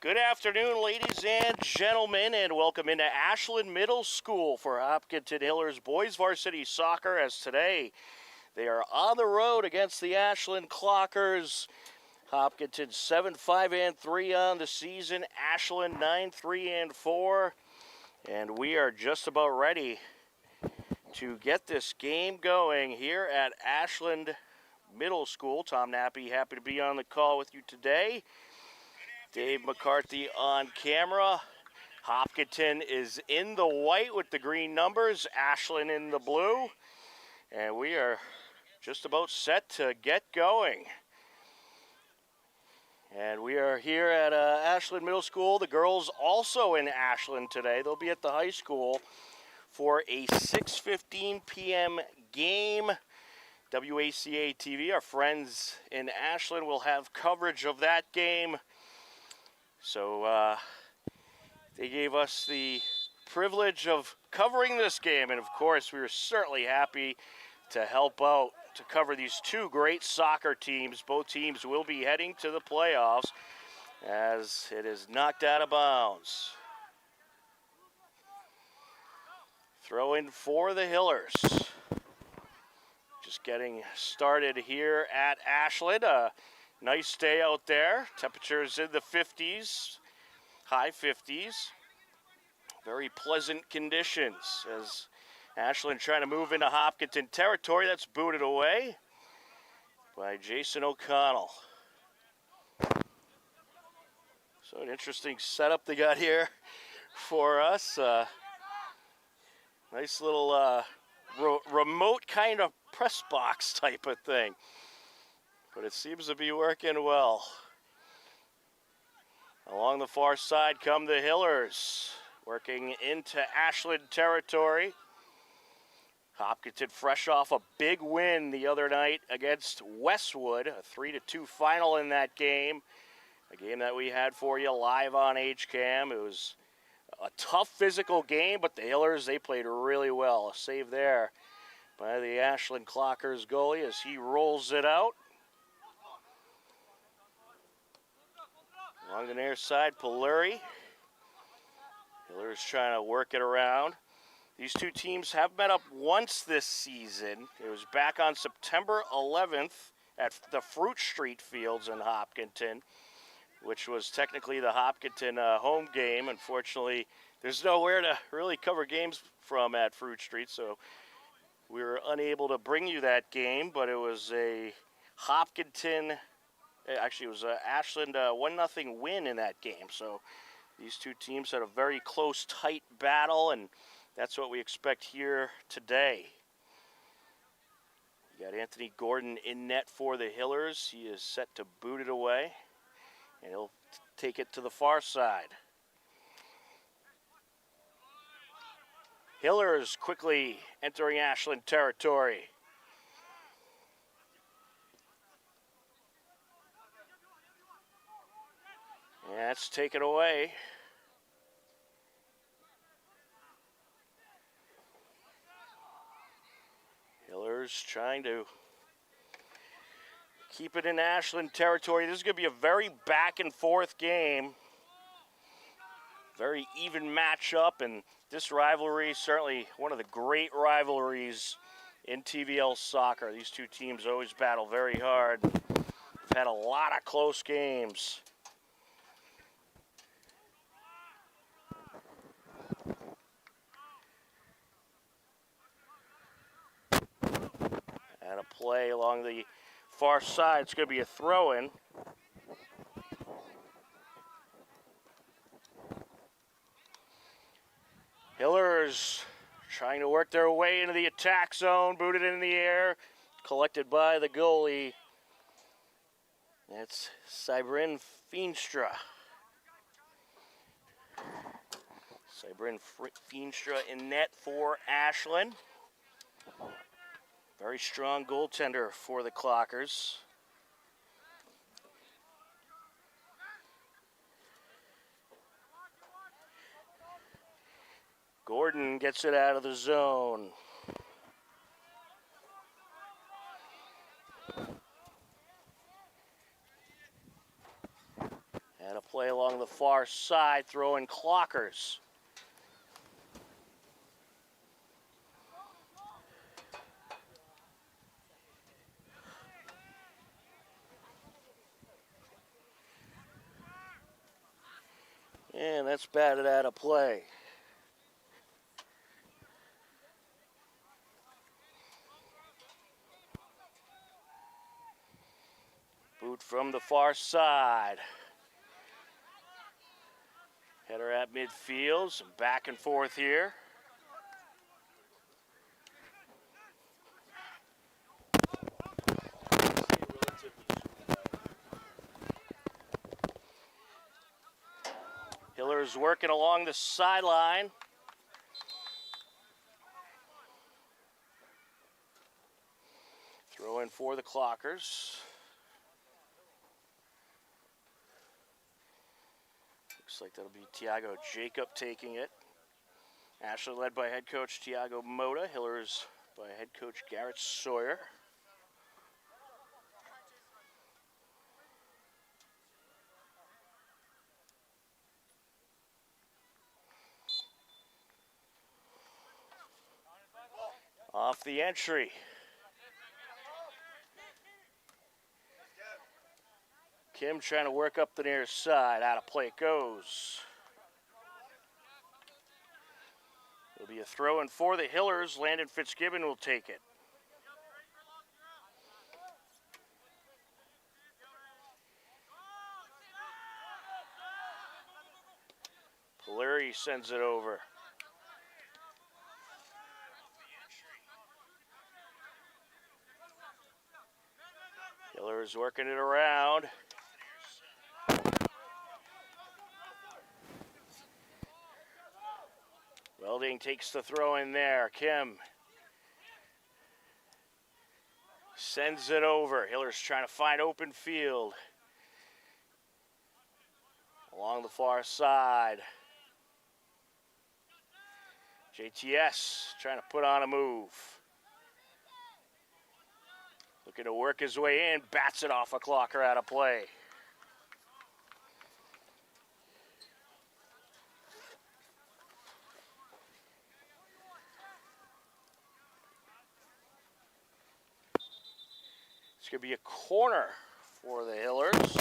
Good afternoon, ladies and gentlemen, and welcome into Ashland Middle School for Hopkinton Hillers Boys Varsity Soccer, as today they are on the road against the Ashland Clockers. Hopkinton 7-5-3 on the season, Ashland 9-3-4, and we are just about ready to get this game going here at Ashland Middle School. Tom Nappy, happy to be on the call with you today. Dave McCarthy on camera. Hopkinton is in the white with the green numbers, Ashland in the blue. And we are just about set to get going. And we are here at Ashland Middle School. The girls also in Ashland today. They'll be at the high school for a 6:15 p.m. game. WACA TV, our friends in Ashland, will have coverage of that game. So they gave us the privilege of covering this game, and of course we were certainly happy to help out to cover these two great soccer teams. Both teams will be heading to the playoffs as it is knocked out of bounds. Throw in for the Hillers. Just getting started here at Ashland. Nice day out there. Temperatures in the 50s, high 50s. Very pleasant conditions as Ashland trying to move into Hopkinton territory. That's booted away by Jason O'Connell. So an interesting setup they got here for us. Nice little remote kind of press box type of thing. But it seems to be working well. Along the far side come the Hillers, working into Ashland territory. Hopkinton fresh off a big win the other night against Westwood, a 3-2 final in that game. A game that we had for you live on HCAM. It was a tough physical game, but the Hillers, they played really well. A save there by the Ashland Clockers goalie as he rolls it out. Along the near side, Poluri. Hillers trying to work it around. These two teams have met up once this season. It was back on September 11th at the Fruit Street Fields in Hopkinton, which was technically the Hopkinton home game. Unfortunately, there's nowhere to really cover games from at Fruit Street, so we were unable to bring you that game, but it was a Hopkinton... Actually, it was an Ashland 1-0 win in that game. So these two teams had a very close, tight battle, and that's what we expect here today. You got Anthony Gordon in net for the Hillers. He is set to boot it away, and he'll take it to the far side. Hillers quickly entering Ashland territory. Yeah, that's taken away. Hillers trying to keep it in Ashland territory. This is going to be a very back and forth game. Very even matchup, and this rivalry, certainly one of the great rivalries in TVL soccer. These two teams always battle very hard. We've had a lot of close games. And a play along the far side. It's going to be a throw-in. Hillers trying to work their way into the attack zone. Booted in the air. Collected by the goalie. That's Cybrin Feenstra. Cybrin Feenstra in net for Ashland. Very strong goaltender for the Clockers. Gordon gets it out of the zone. Had a play along along the far side, throwing Clockers. And that's batted out of play. Boot from the far side. Header at midfield, some back and forth here. Hiller's working along the sideline. Throw in for the Clockers. Looks like that'll be Tiago Jacob taking it. Ashland led by head coach Tiago Mota. Hillers by head coach Garrett Sawyer. Off the entry. Kim trying to work up the near side. Out of play it goes. It'll be a throw in for the Hillers. Landon Fitzgibbon will take it. Polari sends it over. Hillers working it around. Welding takes the throw in there. Kim sends it over. Hillers trying to find open field. Along the far side. JTS trying to put on a move. Looking to work his way in. Bats it off a Clocker out of play. It's going to be a corner for the Hillers.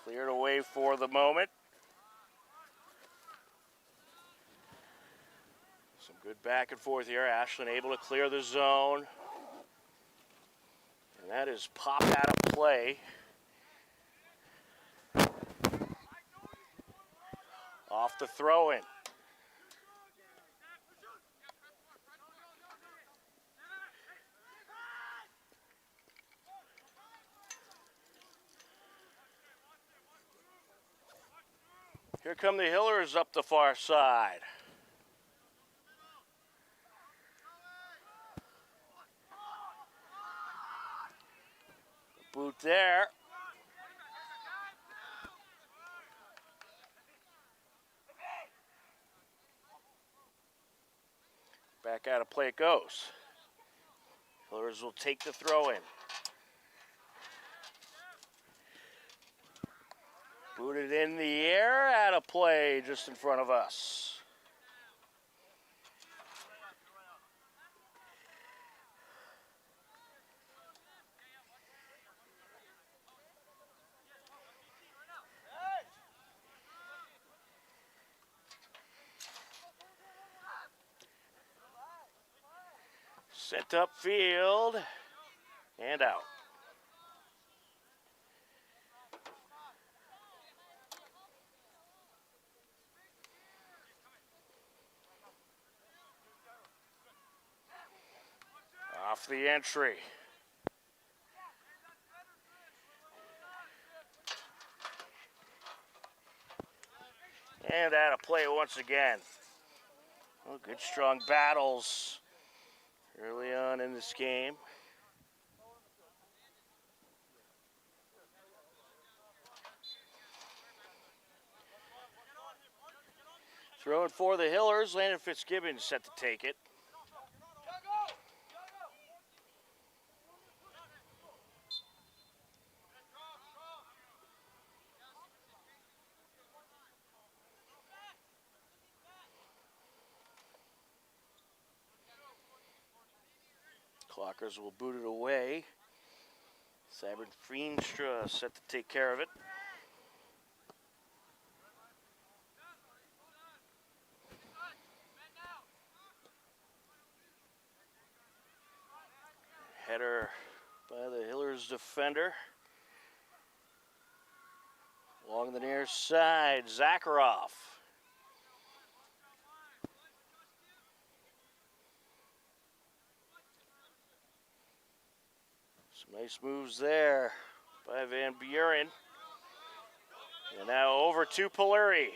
Cleared away for the moment. Some good back and forth here. Ashland able to clear the zone. And that is popped out of play. Off the throw-in. Here come the Hillers up the far side. Boot there. Back out of play it goes. Hillers will take the throw in. Booted in the air, out of play just in front of us. Sent upfield and out. Off the entry. And out of play once again. Well, good strong battles early on in this game. Throwing for the Hillers. Landon Fitzgibbon set to take it. Clockers will boot it away. Cybert Feenstra set to take care of it. Header by the Hillers defender. Along the near side, Zakharov. Some nice moves there by Van Buren. And now over to Polari.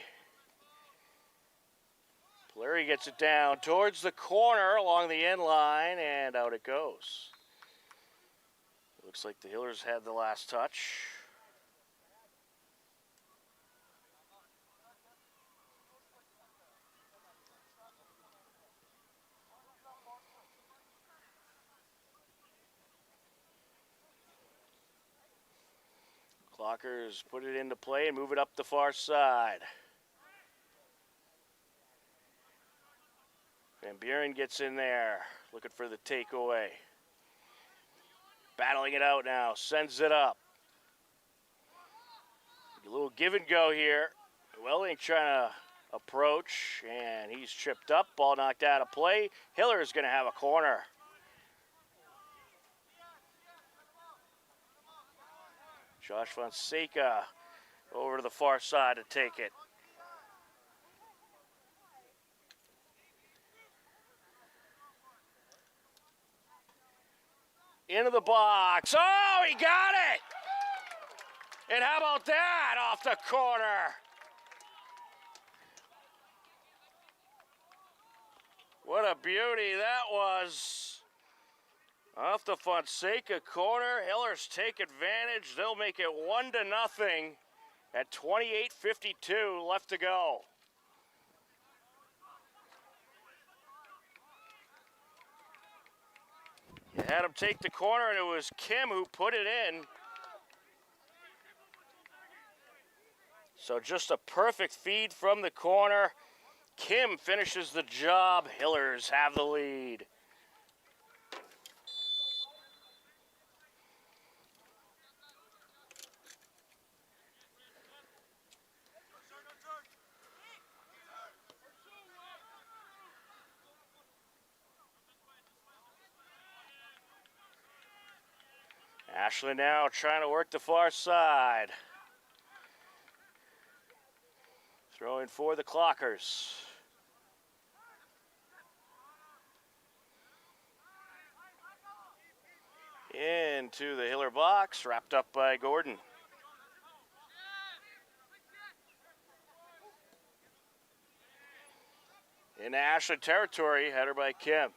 Polari gets it down towards the corner along the end line, and out it goes. Looks like the Hillers had the last touch. Clockers put it into play and move it up the far side. Van Buren gets in there, looking for the takeaway. Battling it out now, sends it up. A little give and go here. Welding trying to approach, and he's tripped up. Ball knocked out of play. Hiller's going to have a corner. Josh Fonseca over to the far side to take it. Into the box. Oh, he got it! And how about that off the corner? What a beauty that was. Off the Fonseca corner, Hillers take advantage. They'll make it 1-0 at 28:52 left to go. You had him take the corner, and it was Kim who put it in. So just a perfect feed from the corner. Kim finishes the job. Hillers have the lead. Ashland now trying to work the far side. Throwing for the Clockers. Into the Hiller box, wrapped up by Gordon. In Ashland territory, header by Kim.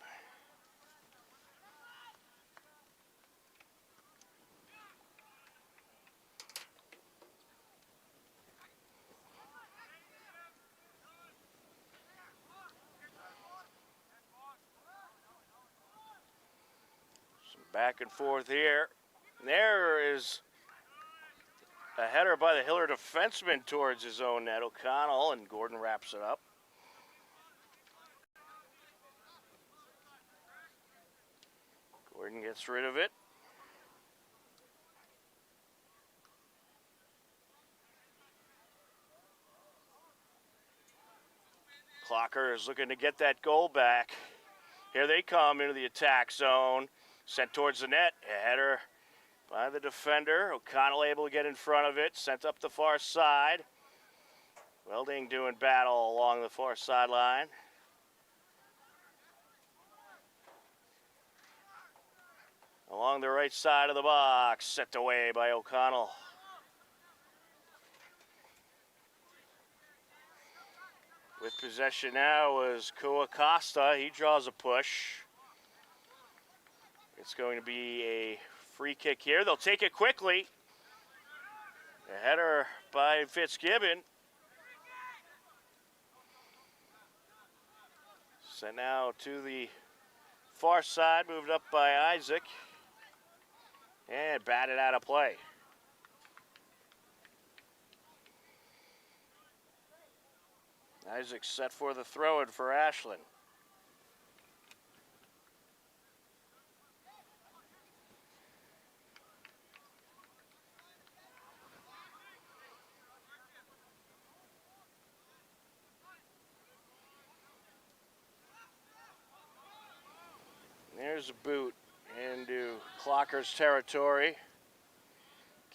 Back and forth here. There is a header by the Hiller defenseman towards his own net. O'Connell, and Gordon wraps it up. Gordon gets rid of it. Clocker is looking to get that goal back. Here they come into the attack zone. Sent towards the net, a header by the defender. O'Connell able to get in front of it, sent up the far side. Welding doing battle along the far sideline. Along the right side of the box, sent away by O'Connell. With possession now is Kua Costa. He draws a push. It's going to be a free kick here. They'll take it quickly. A header by Fitzgibbon. Sent now to the far side, moved up by Isaac. And batted out of play. Isaac set for the throw-in for Ashland. there's a boot into Clocker's territory.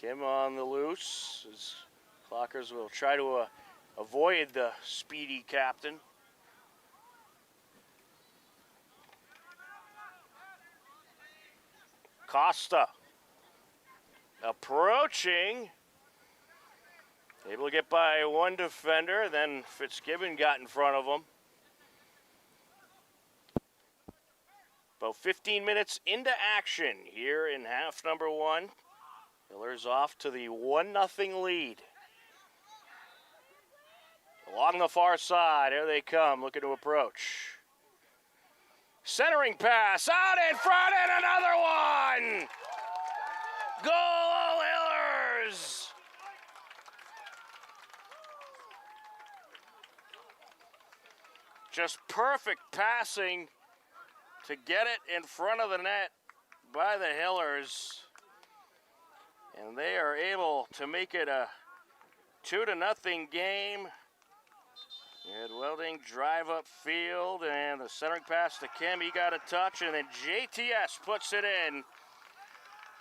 Kim on the loose as Clockers will try to avoid the speedy captain. Costa approaching. Able to get by one defender, then Fitzgibbon got in front of him. About 15 minutes into action here in half number one. Hillers off to the 1-0 lead. Along the far side, here they come, looking to approach. Centering pass, out in front, and another one! Goal, Hillers! Just perfect passing to get it in front of the net by the Hillers. And they are able to make it a 2-0 game. Ed Welding drive up field, and the centering pass to Kim. He got a touch, and then JTS puts it in.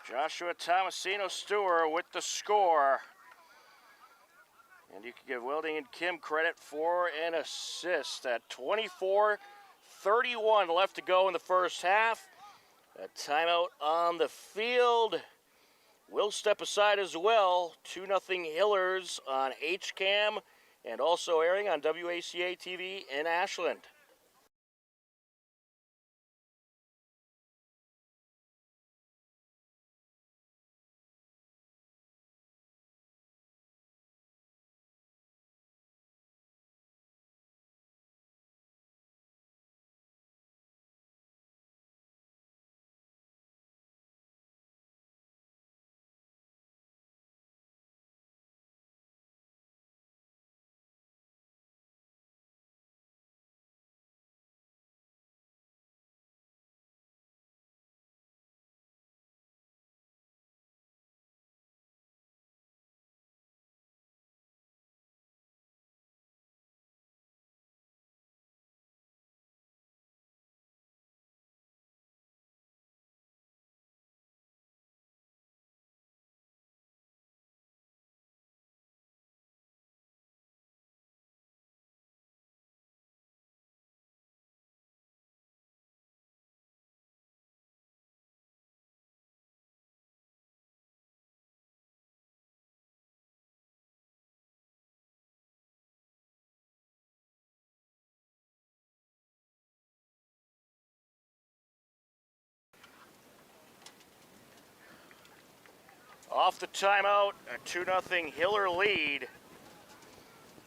Joshua Tomasino Stewart with the score. And you can give Welding and Kim credit for an assist at 24:31 left to go in the first half. A timeout on the field. We'll step aside as well. 2-0 Hillers on HCAM and also airing on WACA TV in Ashland. Off the timeout, a 2-0 Hiller lead.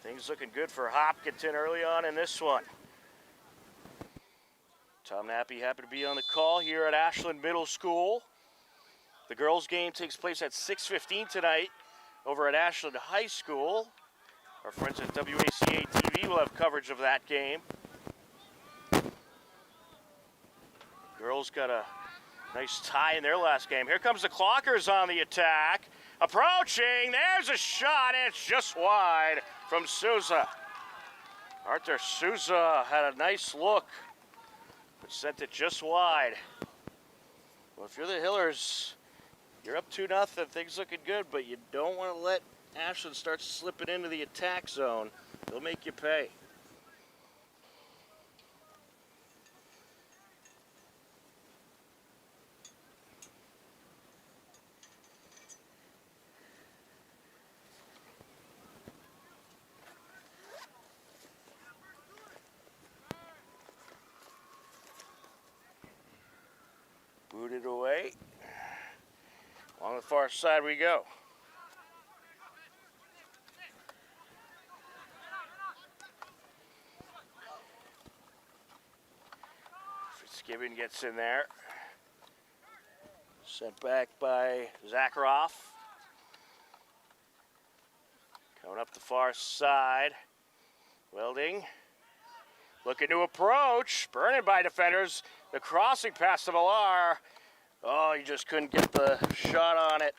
Things looking good for Hopkinton early on in this one. Tom Nappy happy to be on the call here at Ashland Middle School. The girls' game takes place at 6:15 tonight over at Ashland High School. Our friends at WACA TV will have coverage of that game. Girls got a nice tie in their last game. Here comes the Clockers on the attack. Approaching, there's a shot, and it's just wide from Souza. Arthur Souza had a nice look, but sent it just wide. Well, if you're the Hillers, you're up 2-0, things looking good, but you don't want to let Ashland start slipping into the attack zone. They'll make you pay. Booted away. On the far side we go. Fitzgibbon gets in there. Sent back by Zakharoff. Coming up the far side. Welding. Looking to approach. Burning by defenders. The crossing pass to Villar. Oh, he just couldn't get the shot on it.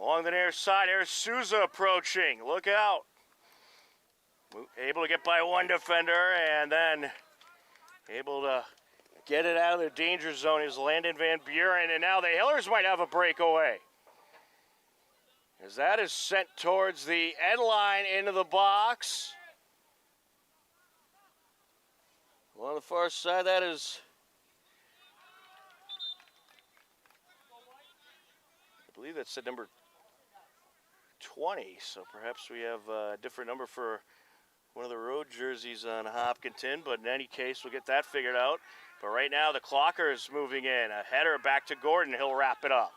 Along the near side, there's Souza approaching. Look out. Able to get by one defender and then able to get it out of the danger zone is Landon Van Buren. And now the Hillers might have a breakaway, as that is sent towards the end line into the box. On the far side, that is, I believe that's the number 20, so perhaps we have a different number for one of the road jerseys on Hopkinton, but in any case, we'll get that figured out. But right now, the Clockers moving in. A header back to Gordon. He'll wrap it up.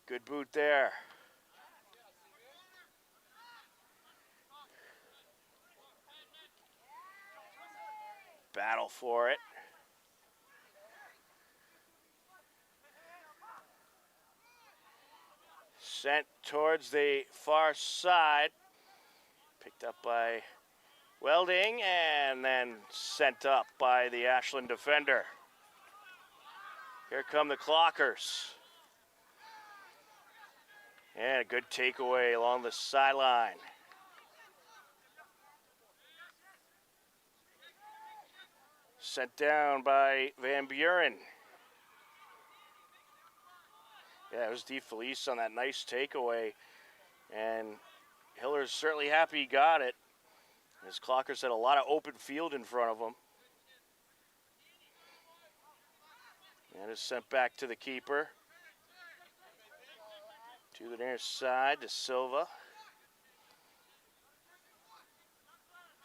Good boot there. Battle for it. Sent towards the far side. Picked up by Welding and then sent up by the Ashland defender. Here come the Clockers. And a good takeaway along the sideline. Sent down by Van Buren. Yeah, it was DeFelice on that nice takeaway. And Hiller's certainly happy he got it. His Clockers had a lot of open field in front of them. And it's sent back to the keeper. To the near side to Silva.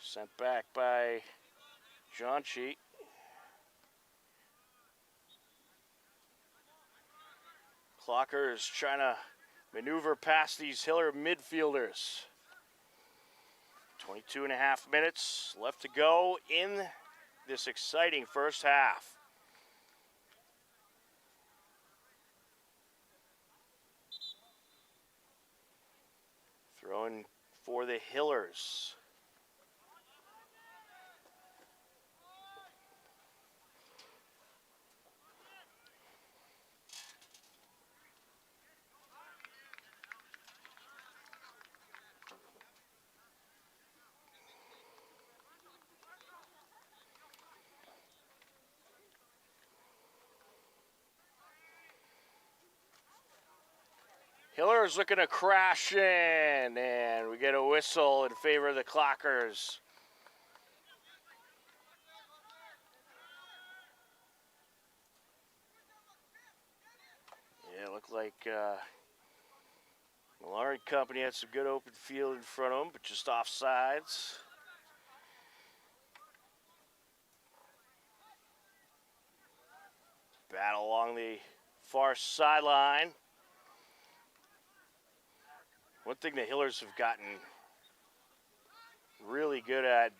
Sent back by Johnchi. Clockers trying to maneuver past these Hiller midfielders. 22 and a half minutes left to go in this exciting first half. Throwing for the Hillers. Hillers looking to crash in, and we get a whistle in favor of the Clockers. Yeah, it looked like Malari Company had some good open field in front of them, but just offsides. Battle along the far sideline. One thing the Hillers have gotten really good at,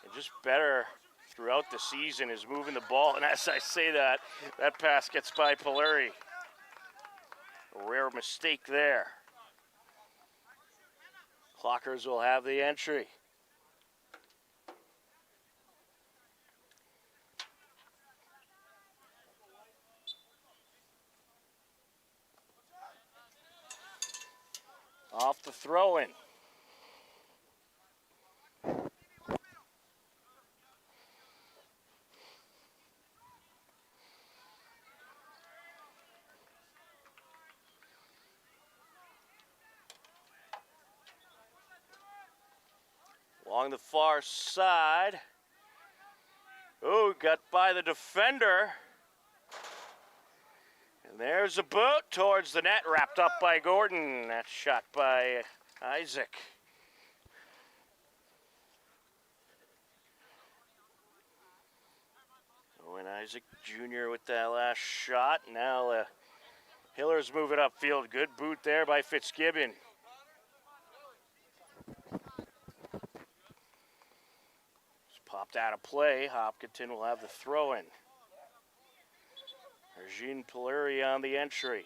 and just better throughout the season, is moving the ball. And as I say that, that pass gets by Polari. A rare mistake there. Clockers will have the entry. Off the throw-in. Along the far side. Oh, got by the defender. And there's a boot towards the net, wrapped up by Gordon. That's shot by Isaac. Owen Isaac Jr. with that last shot. Now Hillers move it upfield. Good boot there by Fitzgibbon. Just popped out of play. Hopkinton will have the throw-in. Jean Polari on the entry.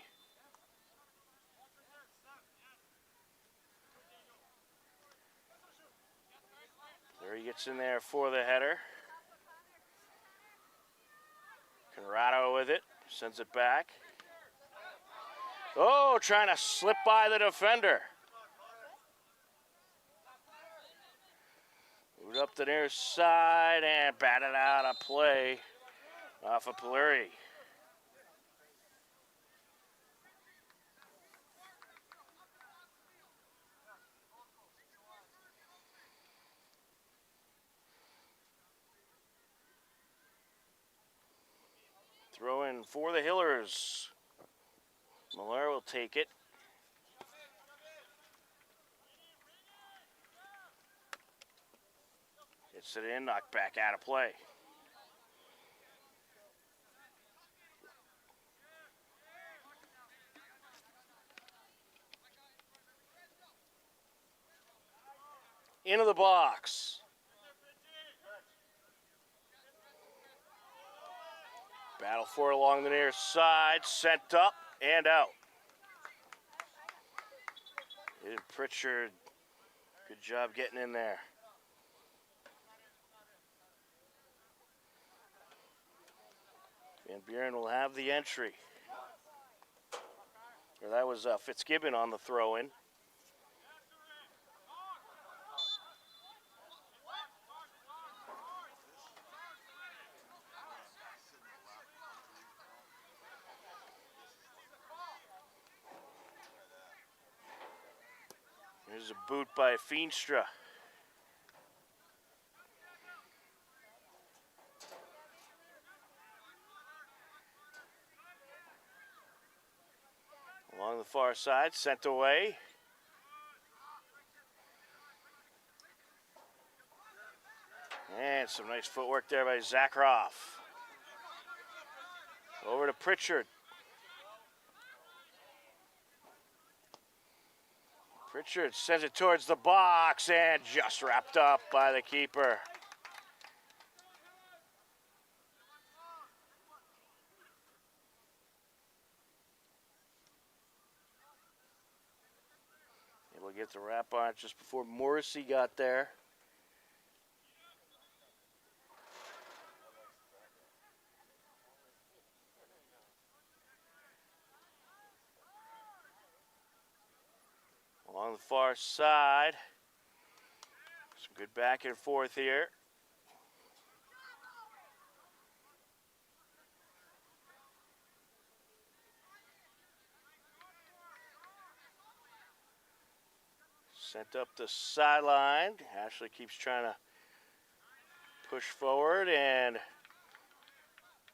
He gets in there for the header. Conrado with it, sends it back. Oh, trying to slip by the defender. Moved up the near side and batted out a play off of Polari. Throw in for the Hillers. Miller will take it. Hits it in, knocked back out of play. Into the box. Battle for it along the near side, sent up and out. And Pritchard, good job getting in there. Van Buren will have the entry. Or that was Fitzgibbon on the throw-in. Here's a boot by Feenstra. Along the far side, sent away. And some nice footwork there by Zakharov. Over to Pritchard. Pritchard sends it towards the box and just wrapped up by the keeper. Able to get the wrap on it just before Morrissey got there. Along the far side. Some good back and forth here. Sent up the sideline. Ashley keeps trying to push forward, and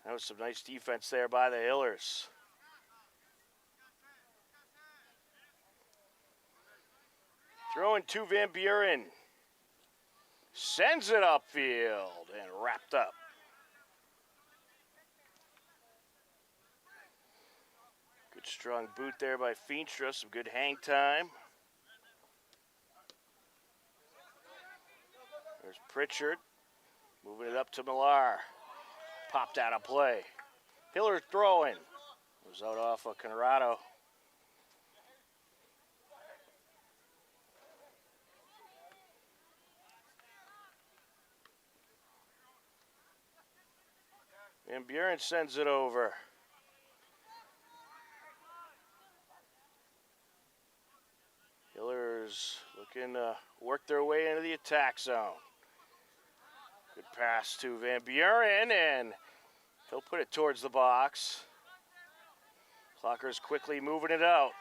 that was some nice defense there by the Hillers. Throwing to Van Buren. Sends it upfield and wrapped up. Good strong boot there by Feenstra. Some good hang time. There's Pritchard. Moving it up to Millar. Popped out of play. Hiller throwing. Was out off of Conrado. And Buren sends it over. Hillers looking to work their way into the attack zone. Good pass to Van Buren, and he'll put it towards the box. Clocker's quickly moving it out.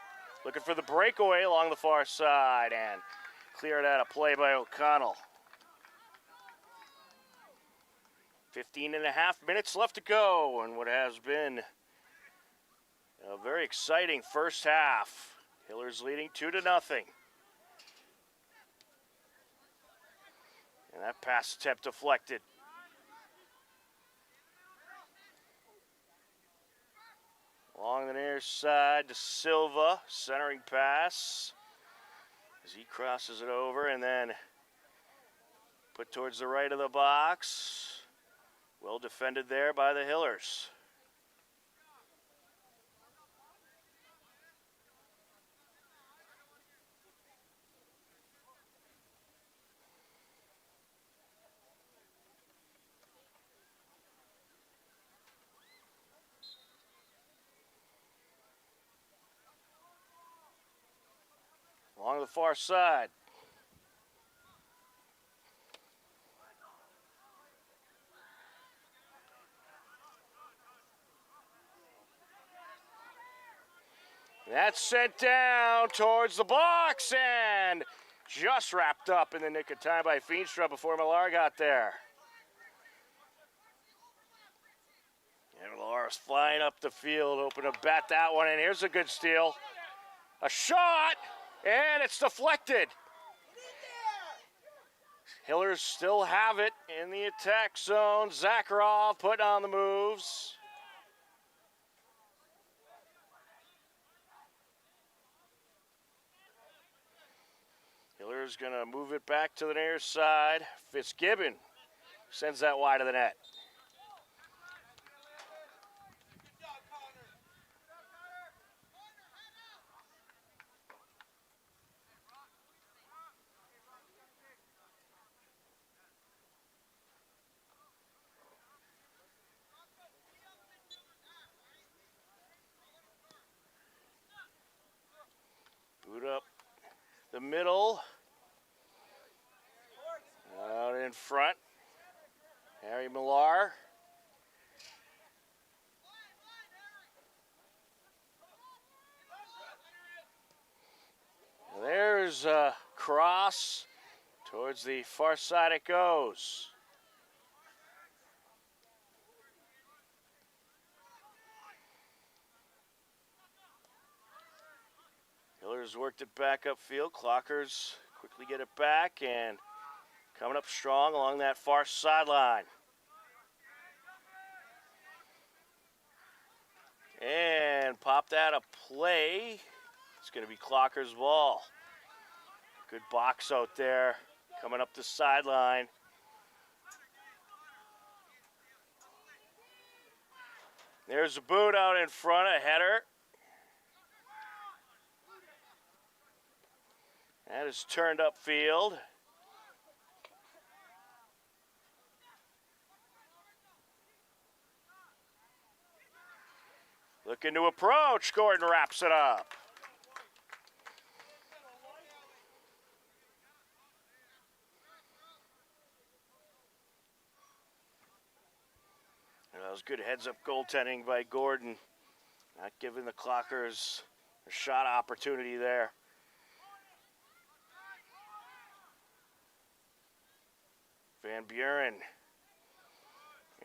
Looking for the breakaway along the far side, and cleared out of play by O'Connell. 15 and a half minutes left to go in what has been a very exciting first half. Hillers leading 2-0. And that pass attempt deflected. Along the near side to Silva, centering pass as he crosses it over and then put towards the right of the box. Well defended there by the Hillers. the far side. That's sent down towards the box and just wrapped up in the nick of time by Feenstra before Millar got there. And Millar's flying up the field, hoping to bat that one in. Here's a good steal. A shot, and it's deflected. Hillers still have it in the attack zone. Zakharov putting on the moves. Hiller's gonna move it back to the near side. Fitzgibbon sends that wide of the net. Boot up the middle. Out in front, Harry Millar. There's a cross. Towards the far side it goes. Hillers worked it back upfield. Clockers quickly get it back and coming up strong along that far sideline. And popped out a play. It's going to be Clocker's ball. Good box out there coming up the sideline. There's a boot out in front, a header. That is turned upfield. Looking to approach. Gordon wraps it up. That was good heads-up goaltending by Gordon. Not giving the Clockers a shot opportunity there. Van Buren.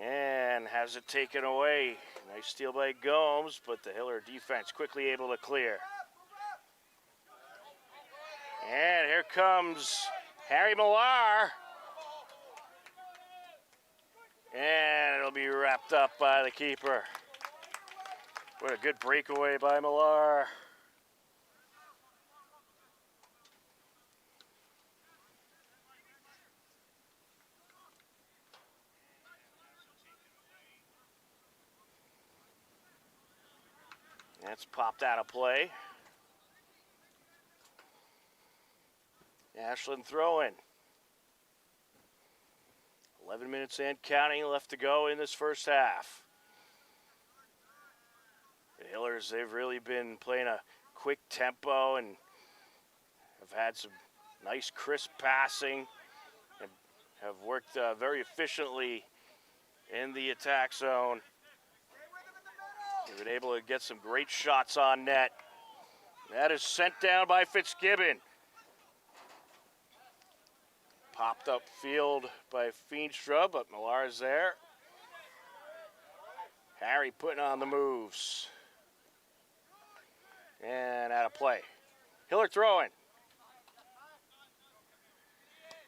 And has it taken away. Nice steal by Gomes, but the Hiller defense quickly able to clear. And here comes Harry Millar. And it'll be wrapped up by the keeper. What a good breakaway by Millar. That's popped out of play. Ashland throwing. 11 minutes and counting left to go in this first half. The Hillers, they've really been playing a quick tempo and have had some nice crisp passing and have worked very efficiently in the attack zone. They've been able to get some great shots on net. That is sent down by Fitzgibbon. Popped up field by Feenstra, but Millar is there. Harry putting on the moves. And out of play. Hiller throwing.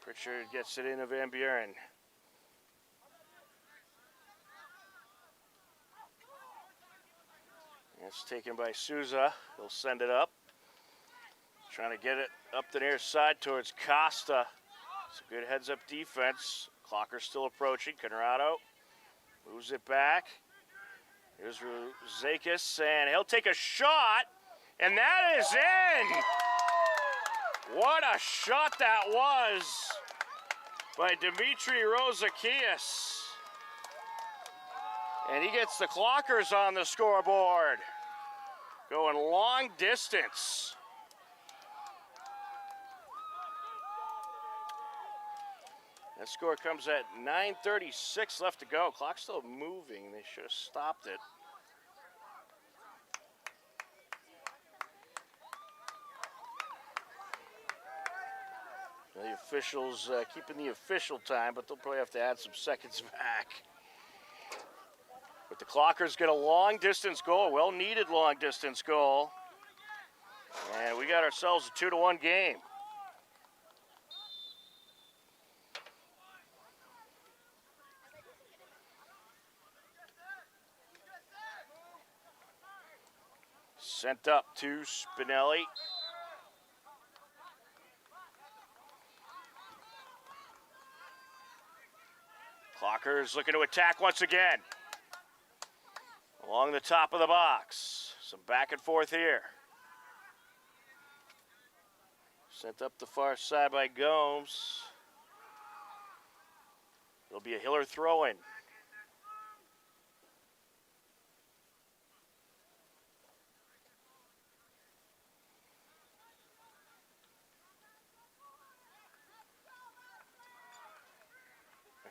Pritchard gets it into Van Buren. It's taken by Souza. He'll send it up. Trying to get it up the near side towards Costa. It's a good heads-up defense. Clocker still approaching. Conrado moves it back. Here's Zakis, and he'll take a shot, and that is in! What a shot that was by Dimitri Rosakias. And he gets the Clockers on the scoreboard. Going long distance. That score comes at 9:36 left to go. Clock's still moving. They should have stopped it. The officials keeping the official time, but they'll probably have to add some seconds back. But the Clockers get a long-distance goal, a well-needed long-distance goal. And we got ourselves a 2-1 game. Sent up to Spinelli. Clockers looking to attack once again. Along the top of the box. Some back and forth here. Sent up the far side by Gomes. It'll be a Hiller throw-in.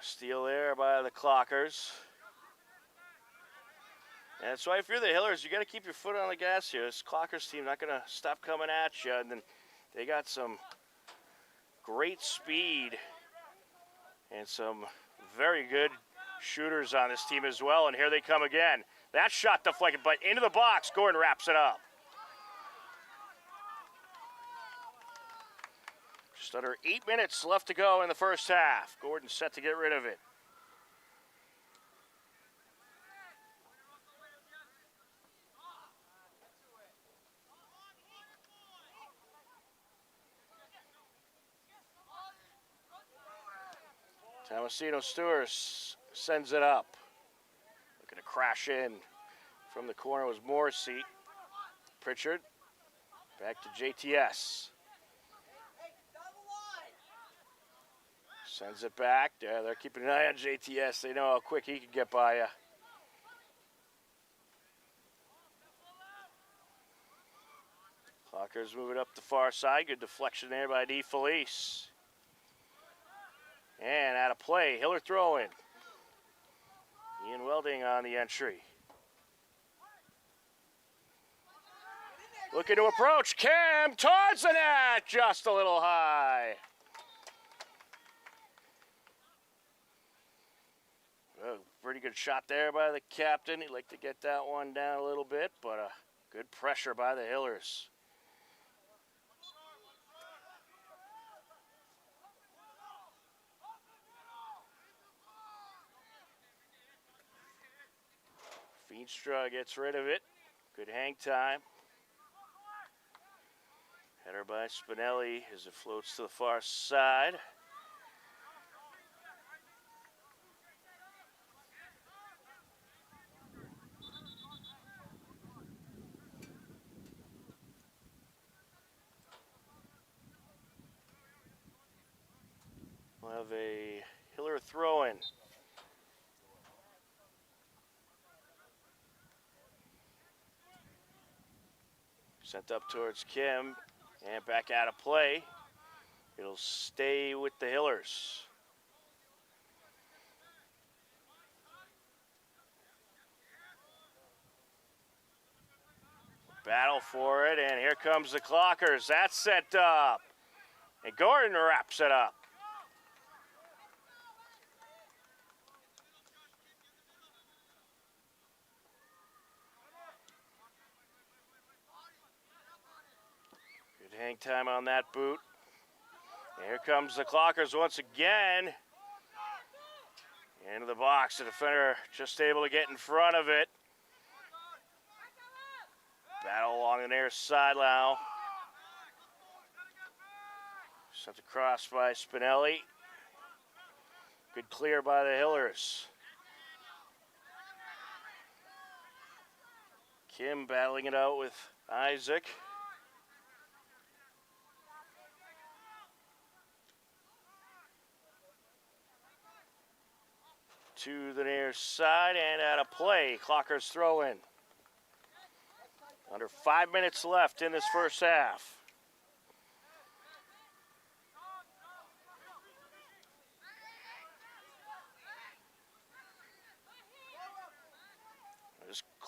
Steal there by the Clockers. And so if you're the Hillers, you got to keep your foot on the gas here. This Clockers team not going to stop coming at you. And then they got some great speed and some very good shooters on this team as well. And here they come again. That shot deflected, but into the box. Gordon wraps it up. Just under 8 minutes left to go in the first half. Gordon set to get rid of it. Tomasino Stewart sends it up. Looking to crash in from the corner was Morrissey. Pritchard back to JTS. Sends it back. Yeah, they're keeping an eye on JTS. They know how quick he can get by you. Clockers moving up the far side. Good deflection there by DeFelice. And out of play, Hiller throw-in. Ian Welding on the entry. Looking to approach. Kim towards the net. Just a little high. Pretty good shot there by the captain. He'd like to get that one down a little bit, but good pressure by the Hillers. Feenstra gets rid of it. Good hang time. Header by Spinelli as it floats to the far side. We'll have a Hiller throw-in. Sent up towards Kim and back out of play. It'll stay with the Hillers. Battle for it, and here comes the Clockers. That's set up. And Gordon wraps it up. Good hang time on that boot. And here comes the Clockers once again. Into the box, the defender just able to get in front of it. Battle along the near side now. Sent across by Spinelli. Good clear by the Hillers. Kim battling it out with Isaac. To the near side and out of play. Clockers throw in. Under 5 minutes left in this first half.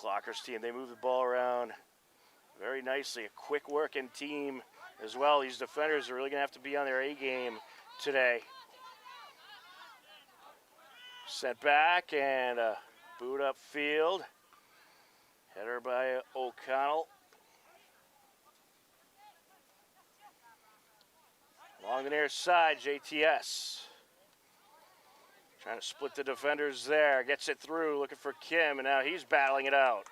Clocker's team, they move the ball around very nicely. A quick working team as well. These defenders are really going to have to be on their A game today. Sent back and a boot up field. Header by O'Connell. Along the near side, JTS. Trying to split the defenders there. Gets it through, looking for Kim, and now he's battling it out.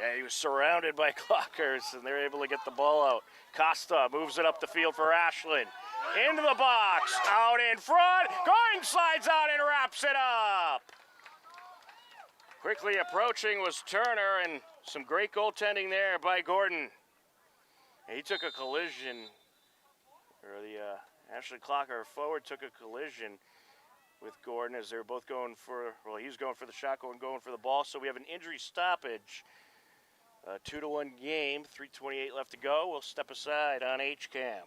Yeah, he was surrounded by Clockers, and they're able to get the ball out. Costa moves it up the field for Ashland. Into the box, out in front. Gordon slides out and wraps it up. Quickly approaching was Turner, and some great goaltending there by Gordon. And he took a collision, or the Ashland Clocker forward took a collision with Gordon as they were both going for, well, he was going for the shot, going for the ball. So we have an injury stoppage. 2-1 game, 3:28 left to go. We'll step aside on HCAM.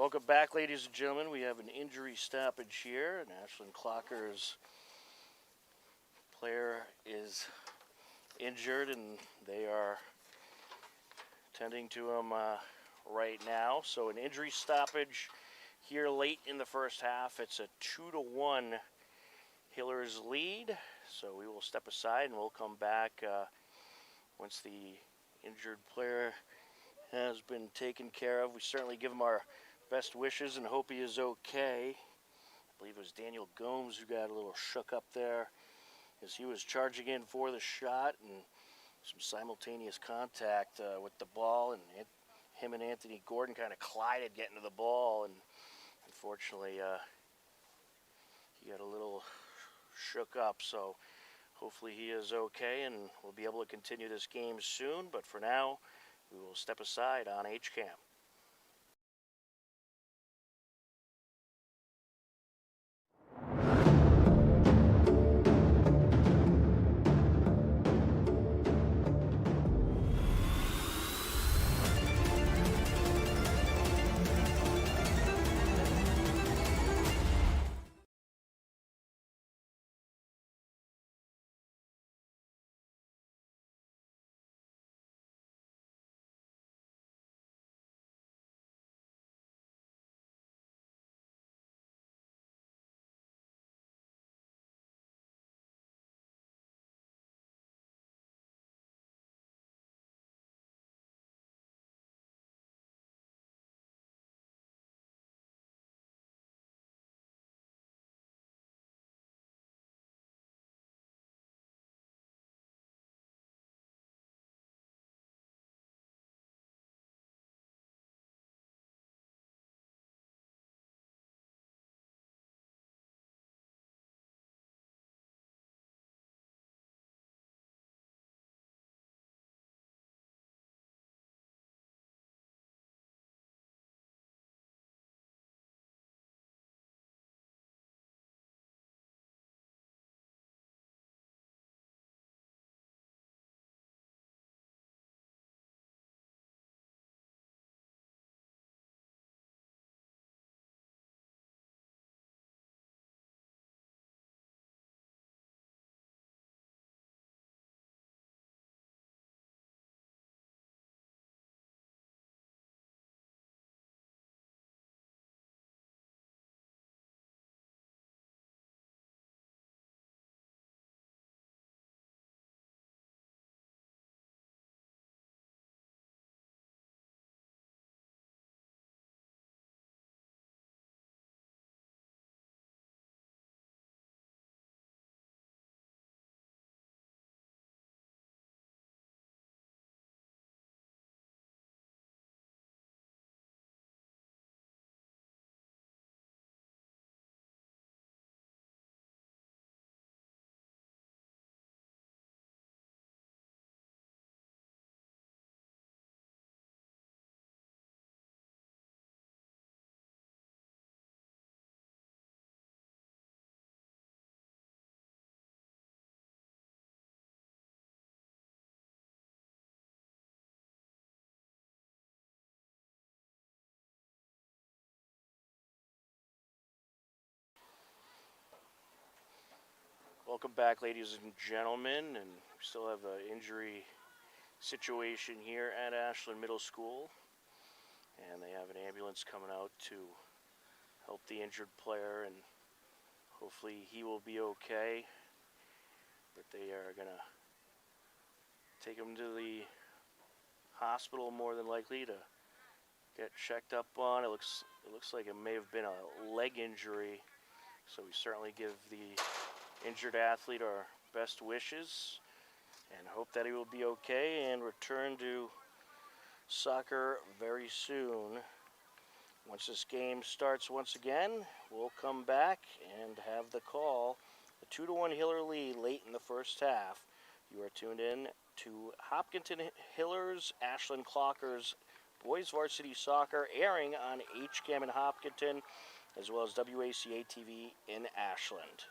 Welcome back, ladies and gentlemen. We have an injury stoppage here, and Ashland Clocker's player is injured, and they are tending to him right now. So an injury stoppage here late in the first half. It's a 2-1 Hillers lead. So we will step aside, and we'll come back once the injured player has been taken care of. We certainly give him our best wishes and hope he is okay. I believe it was Daniel Gomes who got a little shook up there as he was charging in for the shot, and some simultaneous contact with the ball, and him and Anthony Gordon kind of collided getting to the ball, and unfortunately he got a little shook up. So hopefully he is okay, and we'll be able to continue this game soon. But for now, we will step aside on HCAM. Welcome back, ladies and gentlemen, and we still have an injury situation here at Ashland Middle School, and they have an ambulance coming out to help the injured player, and hopefully he will be okay. But they are gonna take him to the hospital more than likely to get checked up on. It looks like it may have been a leg injury, so we certainly give the injured athlete our best wishes and hope that he will be okay and return to soccer very soon. Once this game starts once again, we'll come back and have the call. The 2-1 Hiller lead late in the first half. You are tuned in to Hopkinton Hillers, Ashland Clockers, Boys Varsity Soccer, airing on HCAM in Hopkinton, as well as WACA TV in Ashland.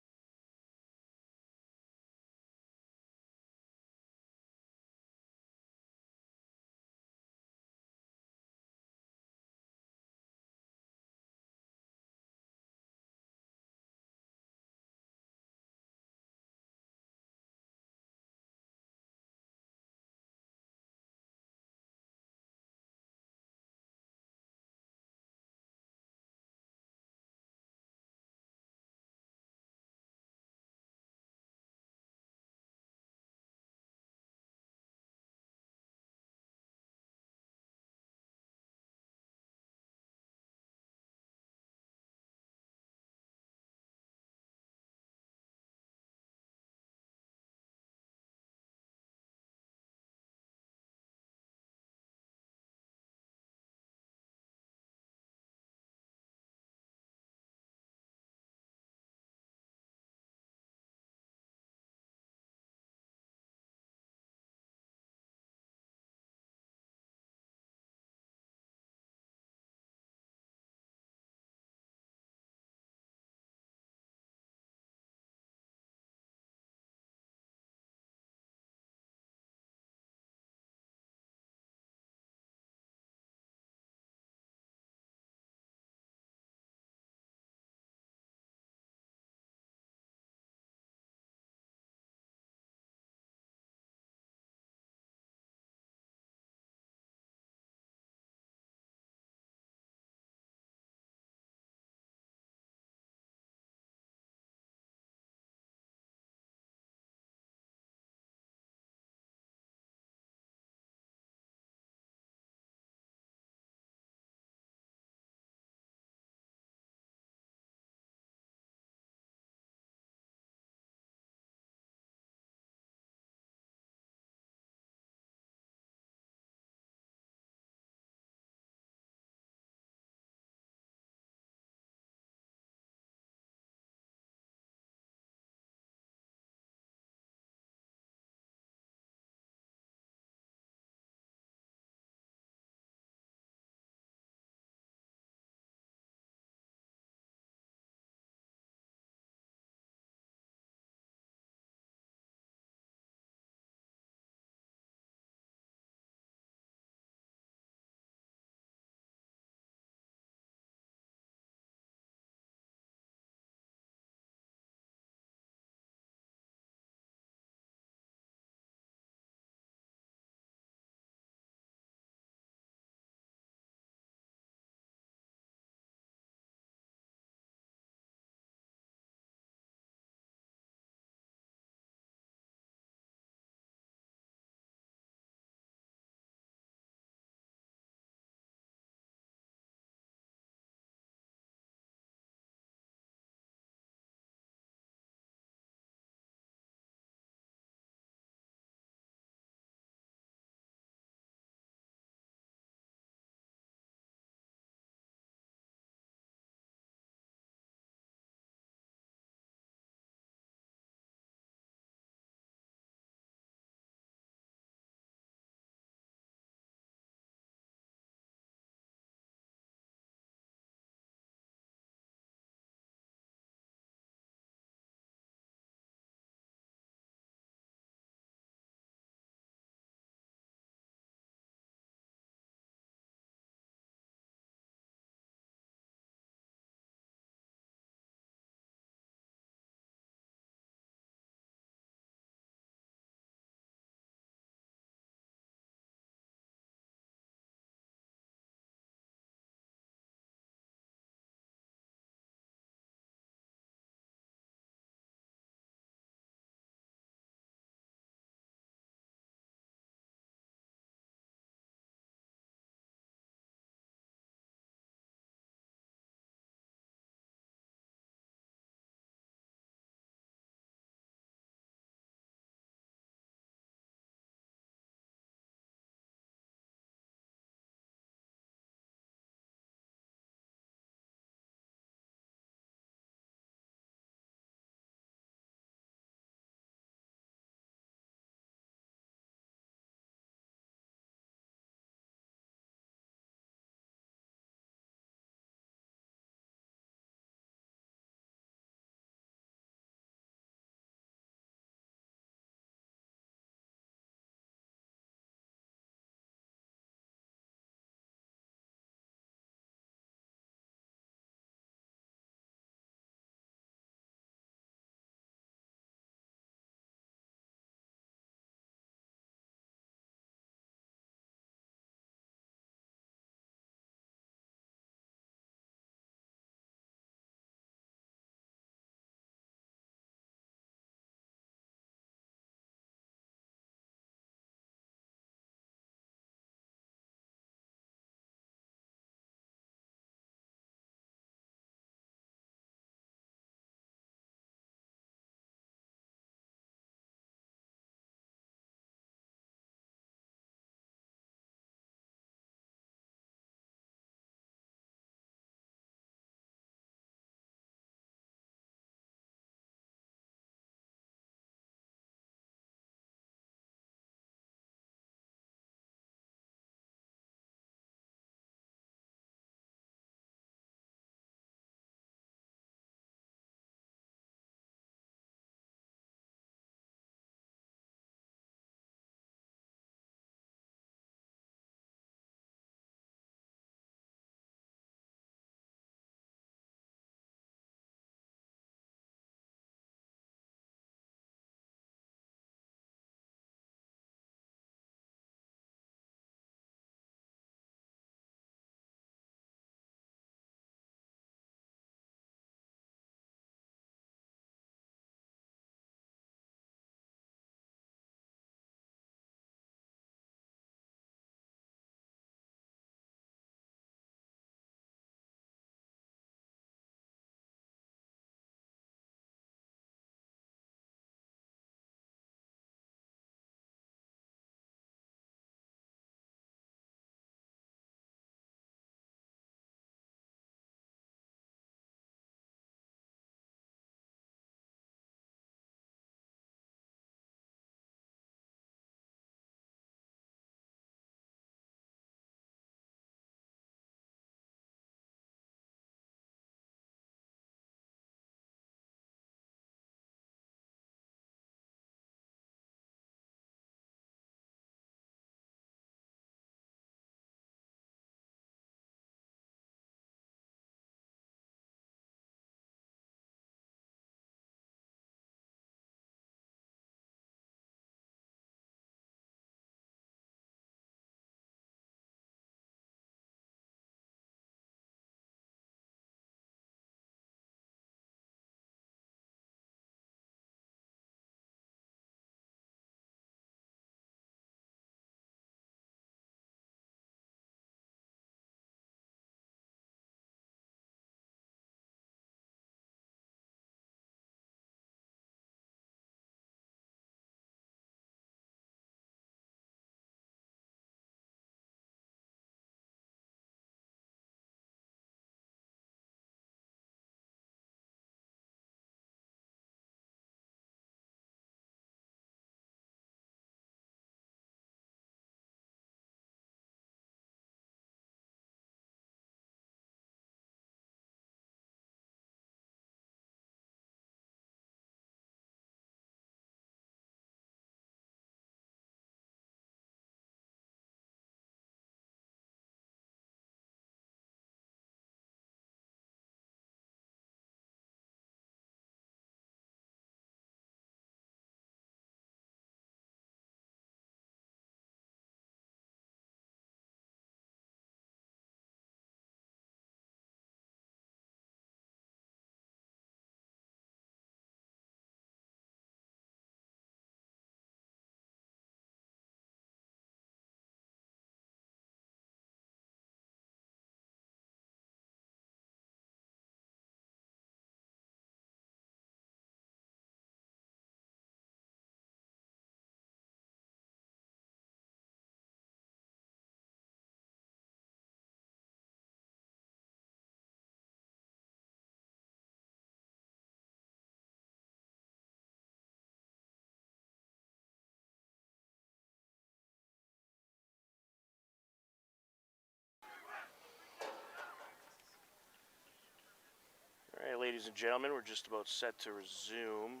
ladies and gentlemen, we're just about set to resume.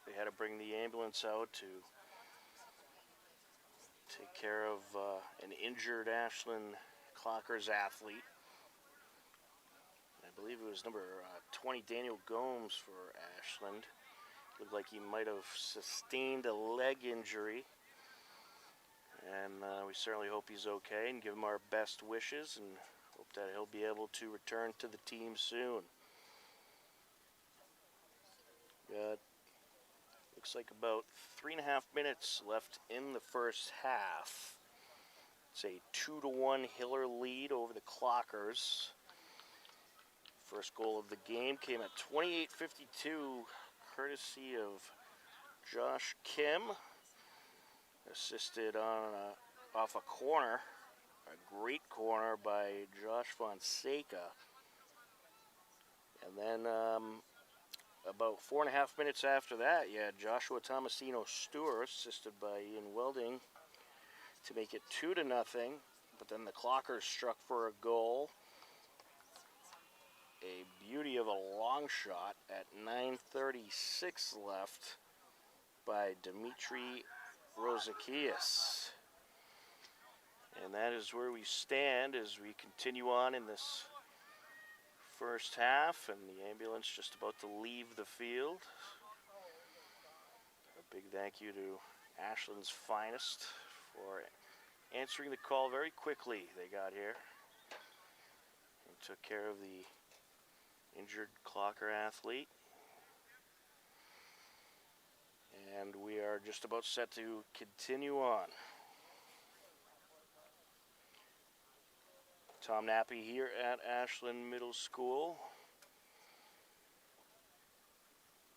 They had to bring the ambulance out to take care of an injured Ashland Clockers athlete. I believe it was number 20, Daniel Gomes for Ashland. Looked like he might have sustained a leg injury. And we certainly hope he's okay and give him our best wishes and hope that he'll be able to return to the team soon. Got, looks like about 3.5 minutes left in the first half. It's a 2-1 Hiller lead over the Clockers. First goal of the game came at 28:52, courtesy of Josh Kim. Assisted on off a corner, a great corner by Josh Fonseca. And then about 4.5 minutes after that, you had Joshua Tomasino Stewart, assisted by Ian Welding, to make it 2-0. But then the Clockers struck for a goal. A beauty of a long shot at 9:36 left by Dimitri Rosakias. And that is where we stand as we continue on in this first half, and the ambulance just about to leave the field. A big thank you to Ashland's finest for answering the call very quickly. They got here and took care of the injured Clocker athlete. And we are just about set to continue on. Tom Nappy here at Ashland Middle School.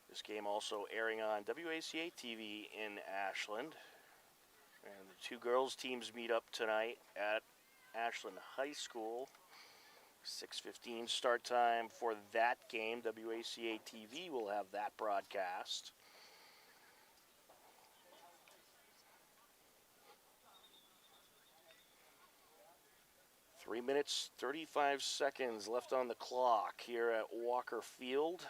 This game also airing on WACA TV in Ashland. And the two girls teams meet up tonight at Ashland High School. 6:15 start time for that game. WACA TV will have that broadcast. 3 minutes, 35 seconds left on the clock here at Walker Field.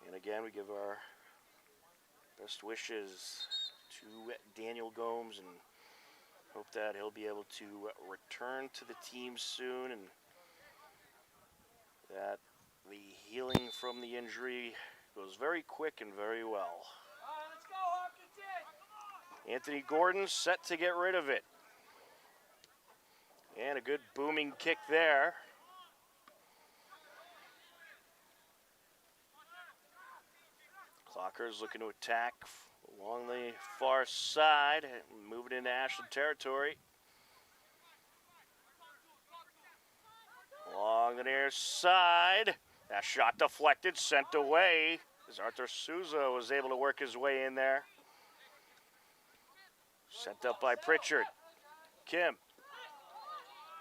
And again, we give our best wishes to Daniel Gomes and hope that he'll be able to return to the team soon and that the healing from the injury goes very quick and very well. Anthony Gordon set to get rid of it. And a good booming kick there. Clockers looking to attack along the far side, moving into Ashland territory. Along the near side. That shot deflected, sent away as Arthur Souza was able to work his way in there. Sent up by Pritchard. Kim.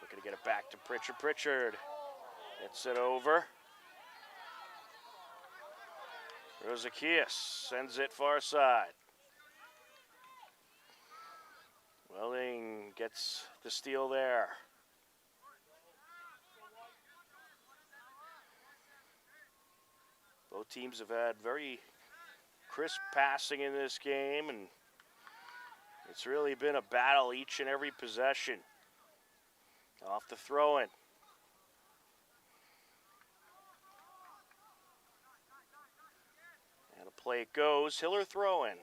Looking to get it back to Pritchard. Pritchard gets it over. Rosakias sends it far side. Welding gets the steal there. Both teams have had very crisp passing in this game, and it's really been a battle each and every possession. Off the throw-in. And a play it goes. Hiller throw-in.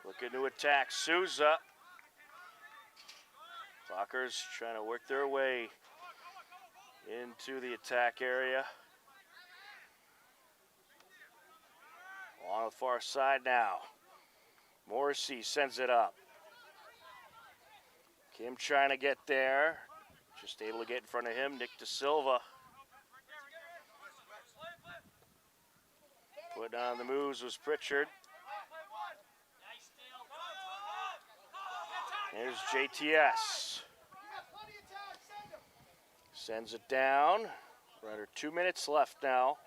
Looking to attack Souza. Clockers trying to work their way into the attack area. Along the far side now. Morrissey sends it up. Kim trying to get there. Just able to get in front of him. Nick De Silva. Putting on the moves was Pritchard. Here's JTS. Sends it down. We're under 2 minutes left now.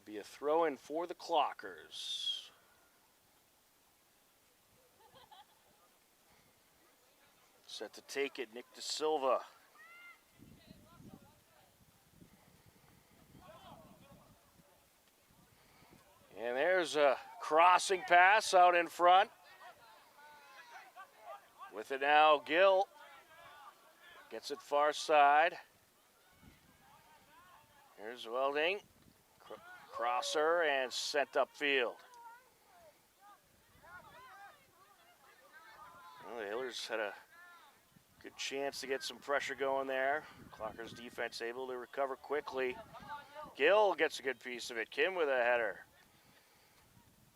Be a throw-in for the Clockers. Set to take it, Nick Da Silva. And there's a crossing pass out in front. With it now, Gill gets it far side. Here's Welding. Crosser and sent upfield. Well, the Hillers had a good chance to get some pressure going there. Clockers defense able to recover quickly. Gill gets a good piece of it. Kim with a header.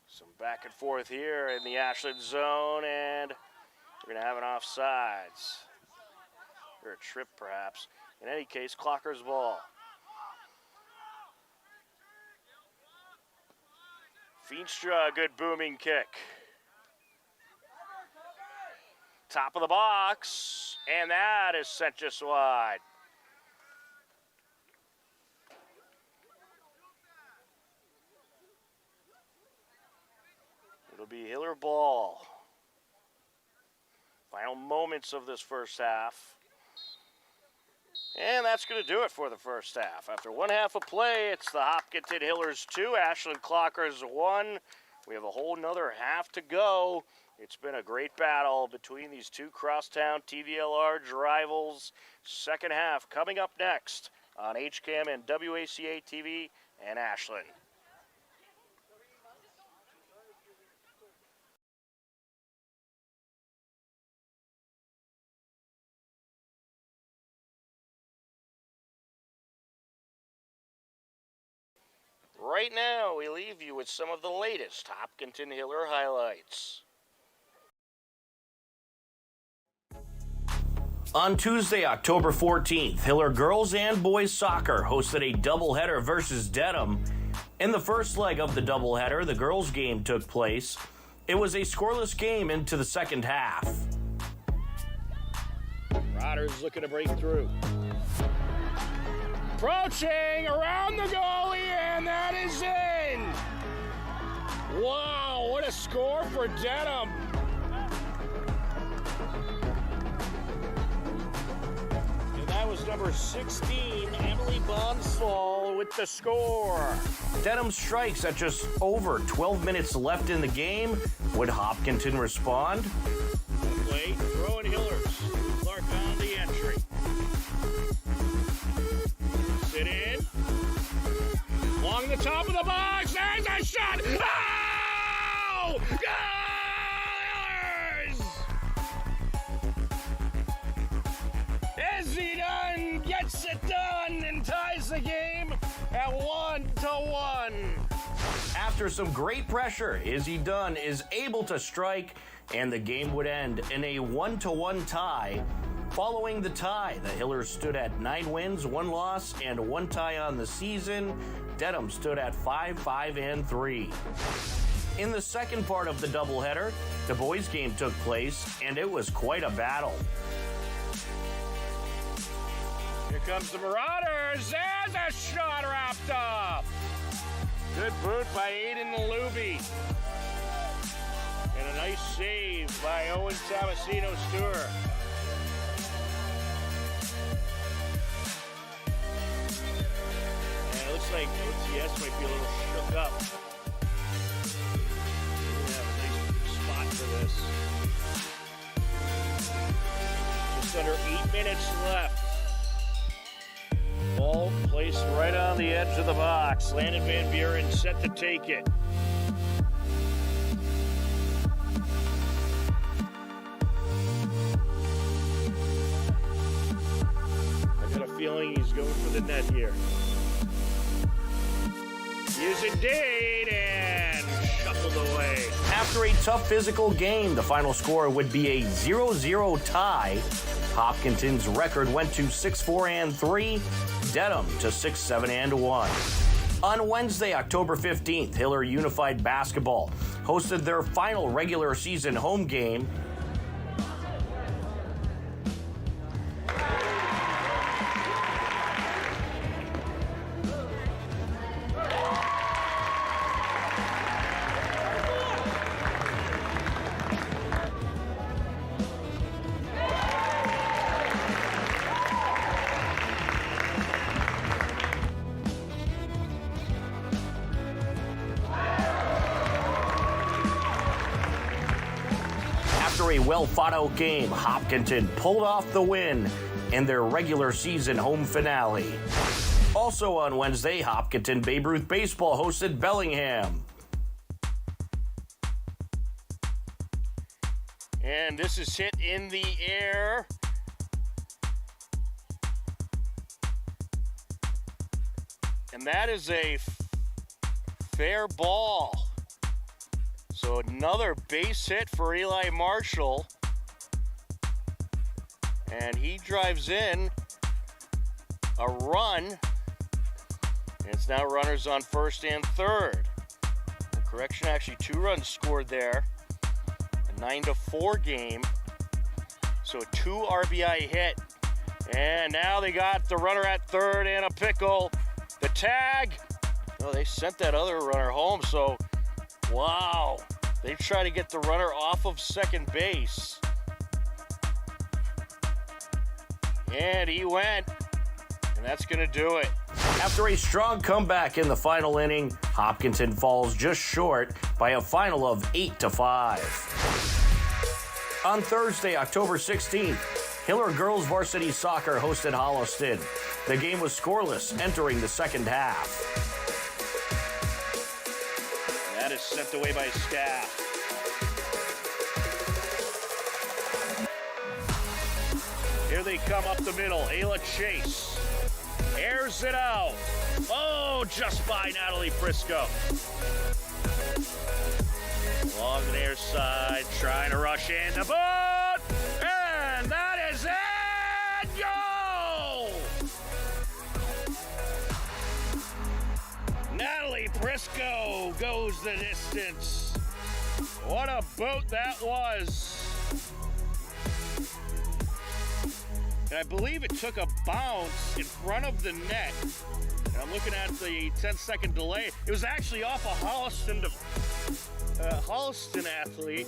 Some back and forth here in the Ashland zone, and we're going to have an offsides. Or a trip, perhaps. In any case, Clockers ball. Feenstra, a good booming kick. Top of the box, and that is sent just wide. It'll be Hiller ball. Final moments of this first half. And that's going to do it for the first half. After one half of play, it's the Hopkinton Hillers 2, Ashland Clockers 1. We have a whole nother half to go. It's been a great battle between these two crosstown TVLR rivals. Second half coming up next on HCAM and WACA TV and Ashland. Right now, we leave you with some of the latest Hopkinton Hiller highlights. On Tuesday, October 14th, Hiller girls and boys soccer hosted a doubleheader versus Dedham. In the first leg of the doubleheader, the girls' game took place. It was a scoreless game into the second half. Rodgers looking to break through. Approaching around the goalie, and that is in. Wow, what a score for Dedham. And that was number 16, Emily Bonsall with the score. Dedham strikes at just over 12 minutes left in the game. Would Hopkinton respond? Play, throwing Hillers. Clark on the entry. Sit in. Along the top of the box. There's a shot. Oh! Goalers! Izzy Dunn gets it done and ties the game at 1-1. After some great pressure, Izzy Dunn is able to strike, and the game would end in a 1-1 tie. Following the tie, the Hillers stood at 9 wins, 1 loss, and 1 tie on the season. Dedham stood at 5-5-3. In the second part of the doubleheader, the boys' game took place, and it was quite a battle. Here comes the Marauders. There's a shot wrapped up. Good boot by Aiden Luby. And a nice save by Owen Tomasino Stewart. Like OTS might be a little shook up. We have a nice spot for this. Just under 8 minutes left. Ball placed right on the edge of the box. Landon Van Buren set to take it. I got a feeling he's going for the net here. Is indeed, and shuffled away. After a tough physical game, the final score would be a 0-0 tie. Hopkinton's record went to 6-4-3, Dedham to 6-7-1. On Wednesday, October 15th, Hiller Unified Basketball hosted their final regular season home game. After a well-fought-out game, Hopkinton pulled off the win in their regular season home finale. Also on Wednesday, Hopkinton Babe Ruth Baseball hosted Bellingham. And this is hit in the air. And that is a fair ball. So another base hit for Eli Marshall. And he drives in a run. And it's now runners on first and third. Correction, actually 2 runs scored there. A 9-4 game. So a 2 RBI hit. And now they got the runner at third and a pickle. The tag. Oh, they sent that other runner home. So, wow. They try to get the runner off of second base. And he went. And that's going to do it. After a strong comeback in the final inning, Hopkinton falls just short by a final of 8-5. On Thursday, October 16th, Hiller Girls Varsity Soccer hosted Holliston. The game was scoreless entering the second half. That is sent away by Staff. Here they come up the middle. Ayla Chase airs it out. Oh, just by Natalie Frisco. Along the near side, trying to rush in the boot. And that is it. Go! Natalie Frisco goes the distance. What a boot that was. And I believe it took a bounce in front of the net. And I'm looking at the 10-second delay. It was actually off a Holliston athlete.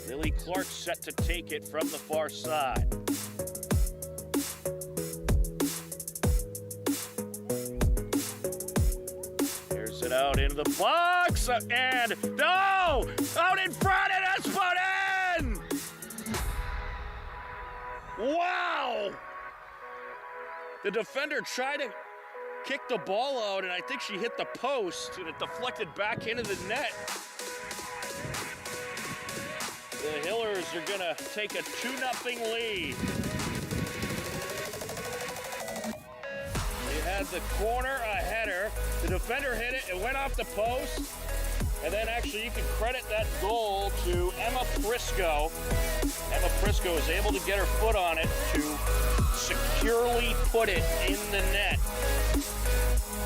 Lily Clark set to take it from the far side. Here's it out into the box, and no! Out in front, and it's put in! Wow! The defender tried to kick the ball out, and I think she hit the post, and it deflected back into the net. The Hillers are gonna take a 2-0 lead. They had the corner, a header. The defender hit it, it went off the post. And then actually you can credit that goal to Emma Frisco. Emma Frisco was able to get her foot on it to securely put it in the net.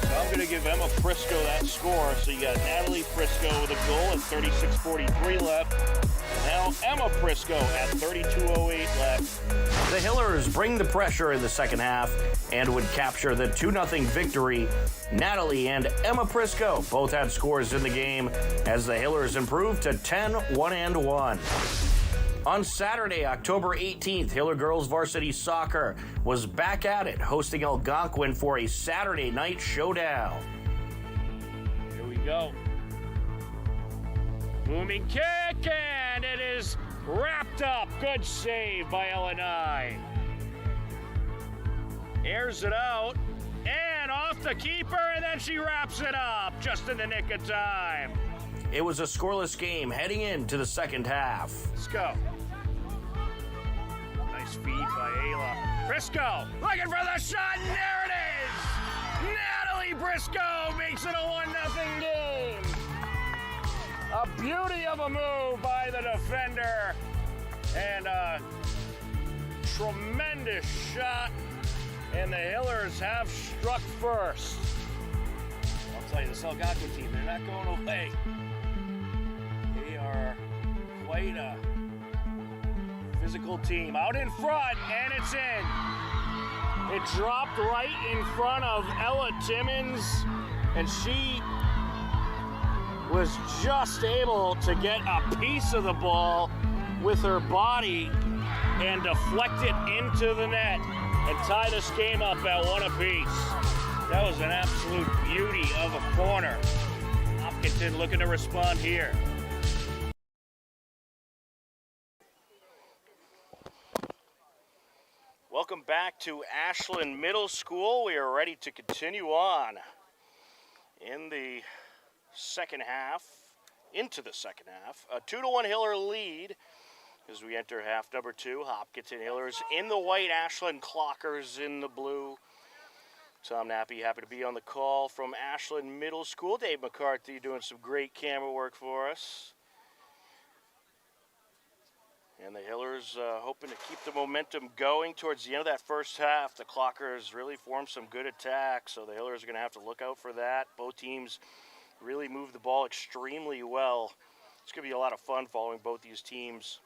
So I'm going to give Emma Frisco that score. So you got Natalie Frisco with a goal at 36:43 left. And now Emma Frisco at 32:08 left. The Hillers bring the pressure in the second half and would capture the 2-0 victory. Natalie and Emma Frisco both had scores in the game as the Hillers improved to 10-1-1. On Saturday, October 18th, Hiller Girls Varsity Soccer was back at it, hosting Algonquin for a Saturday night showdown. Here we go. Booming kick, and it is wrapped up. Good save by Illinois. Airs it out, and off the keeper, and then she wraps it up just in the nick of time. It was a scoreless game heading into the second half. Let's go. Nice feed by Ayla. Frisco looking for the shot, and there it is! Natalie Frisco makes it a 1-0 game. A beauty of a move by the defender, and a tremendous shot, and the Hillers have struck first. I'll tell you, this Algonquin team, they're not going away. They are quite a physical team. Out in front, and it's in. It dropped right in front of Ella Timmons, and she was just able to get a piece of the ball with her body and deflect it into the net and tie this game up at 1 apiece. That was an absolute beauty of a corner. Hopkinton looking to respond here. welcome back to Ashland Middle School. We are ready to continue on in the second half, into the second half. A 2-1 Hiller lead as we enter half number 2. Hopkinton Hillers in the white, Ashland Clockers in the blue. Tom Nappy happy to be on the call from Ashland Middle School. Dave McCarthy doing some great camera work for us. And the Hillers hoping to keep the momentum going towards the end of that first half. The Clockers really formed some good attacks, so the Hillers are going to have to look out for that. Both teams really moved the ball extremely well. It's going to be a lot of fun following both these teams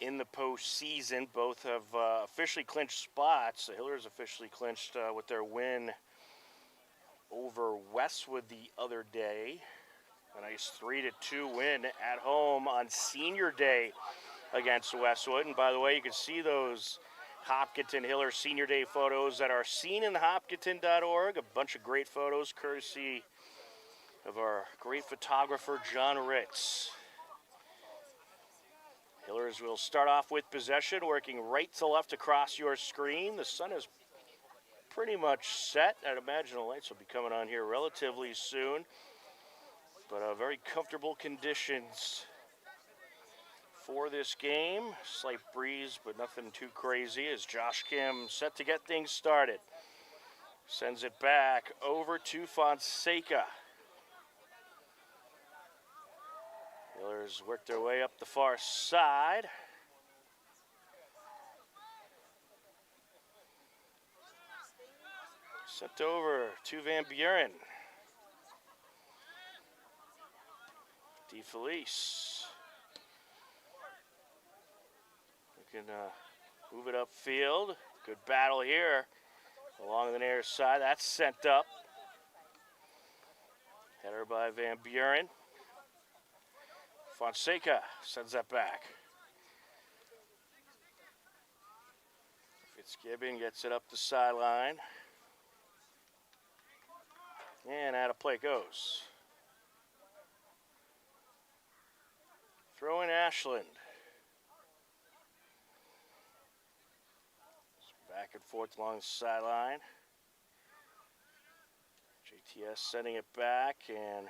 in the postseason. Both have officially clinched spots. The Hillers officially clinched with their win over Westwood the other day. A nice 3-2 win at home on Senior Day against Westwood. And by the way, you can see those Hopkinton Hiller Senior Day photos that are seen in hopkinton.org. A bunch of great photos courtesy of our great photographer, John Ritz. Hillers will start off with possession, working right to left across your screen. The sun is pretty much set. I'd imagine the lights will be coming on here relatively soon. But very comfortable conditions for this game. Slight breeze, but nothing too crazy as Josh Kim set to get things started. Sends it back over to Fonseca. Hillers work their way up the far side. Sent over to Van Buren. DeFelice. We can move it upfield. Good battle here along the near side. That's sent up. Header by Van Buren. Fonseca sends that back. Fitzgibbon gets it up the sideline. And out of play goes. Throw in Ashland. Back and forth along the sideline. JTS sending it back, and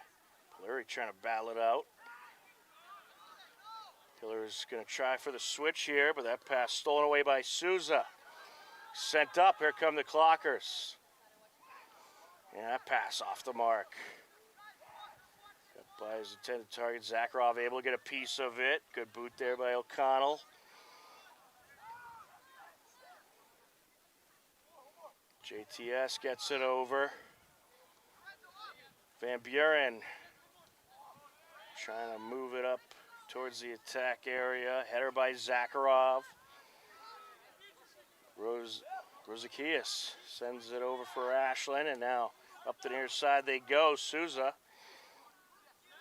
Polari trying to battle it out. Hiller's going to try for the switch here, but that pass stolen away by Souza. Sent up. Here come the Clockers. And that pass off the mark. Got by his intended target. Zakharov able to get a piece of it. Good boot there by O'Connell. JTS gets it over. Van Buren trying to move it up towards the attack area. Header by Zakharov. Rosakias sends it over for Ashland, and now up the near side they go. Souza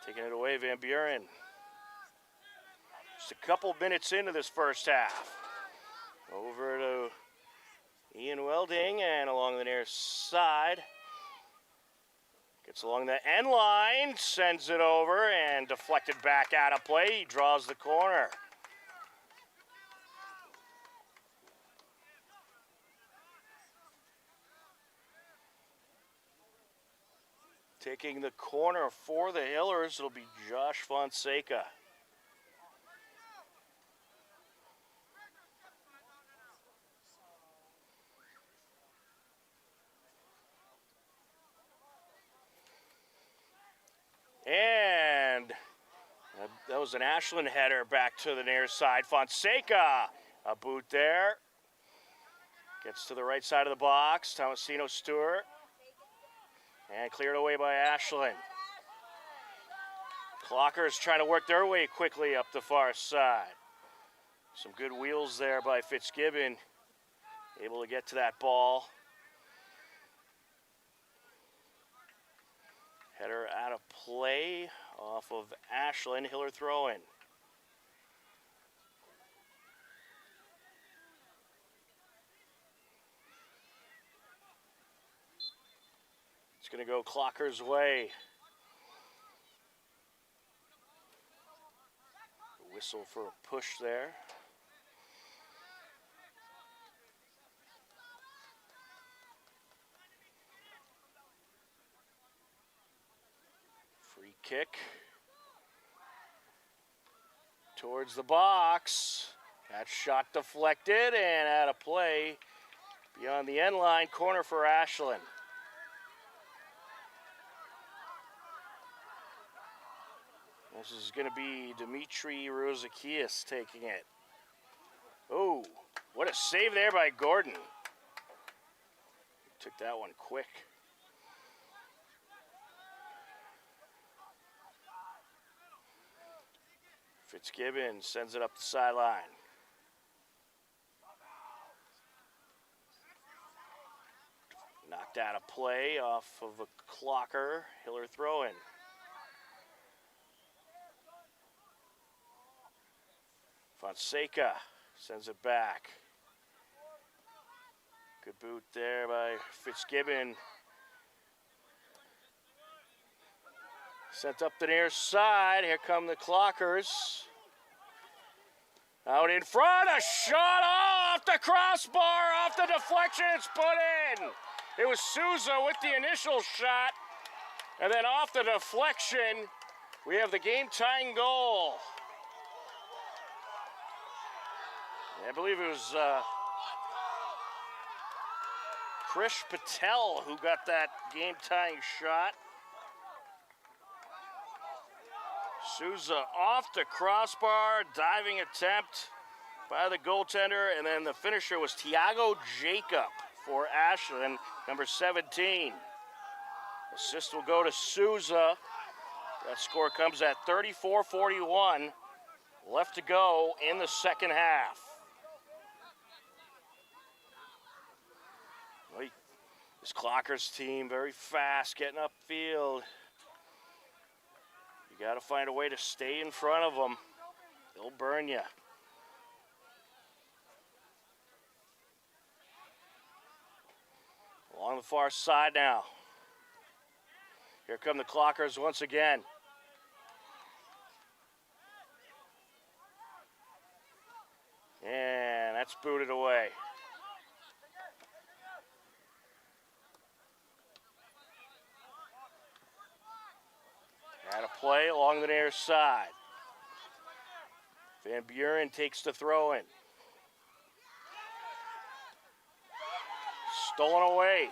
taking it away, Van Buren. Just a couple minutes into this first half. Over to Ian Welding, and along the near side. Gets along the end line, sends it over, and deflected back out of play. He draws the corner. Taking the corner for the Hillers, it'll be Josh Fonseca. And that was an Ashland header back to the near side. Fonseca, a boot there. Gets to the right side of the box. Tomasino Stewart. And cleared away by Ashland. Clockers trying to work their way quickly up the far side. Some good wheels there by Fitzgibbon. Able to get to that ball. Header out of play off of Ashland. Hiller throw-in. It's going to go Clocker's way. Whistle for a push there. kick towards the box. That shot deflected and out of play beyond the end line. Corner for Ashland. This is going to be Dimitri Rosakias taking it. Oh, what a save there by Gordon. Took that one quick. Fitzgibbon sends it up the sideline. Knocked out of play off of a clocker. Hiller throw-in. Fonseca sends it back. Good boot there by Fitzgibbon. Sent up the near side. Here come the Clockers. Out in front, a shot off the crossbar, off the deflection, it's put in. It was Souza with the initial shot. And then off the deflection, we have the game-tying goal. I believe it was Krish Patel who got that game-tying shot. Souza off the crossbar, diving attempt by the goaltender, and then the finisher was Tiago Jacob for Ashland, number 17. Assist will go to Souza. That score comes at 34-41. Left to go in the second half. This Clockers team, very fast, getting upfield. You got to find a way to stay in front of them. They'll burn you. Along the far side now. Here come the Clockers once again. And that's booted away. Out of play along the near side. Van Buren takes the throw in. Stolen away.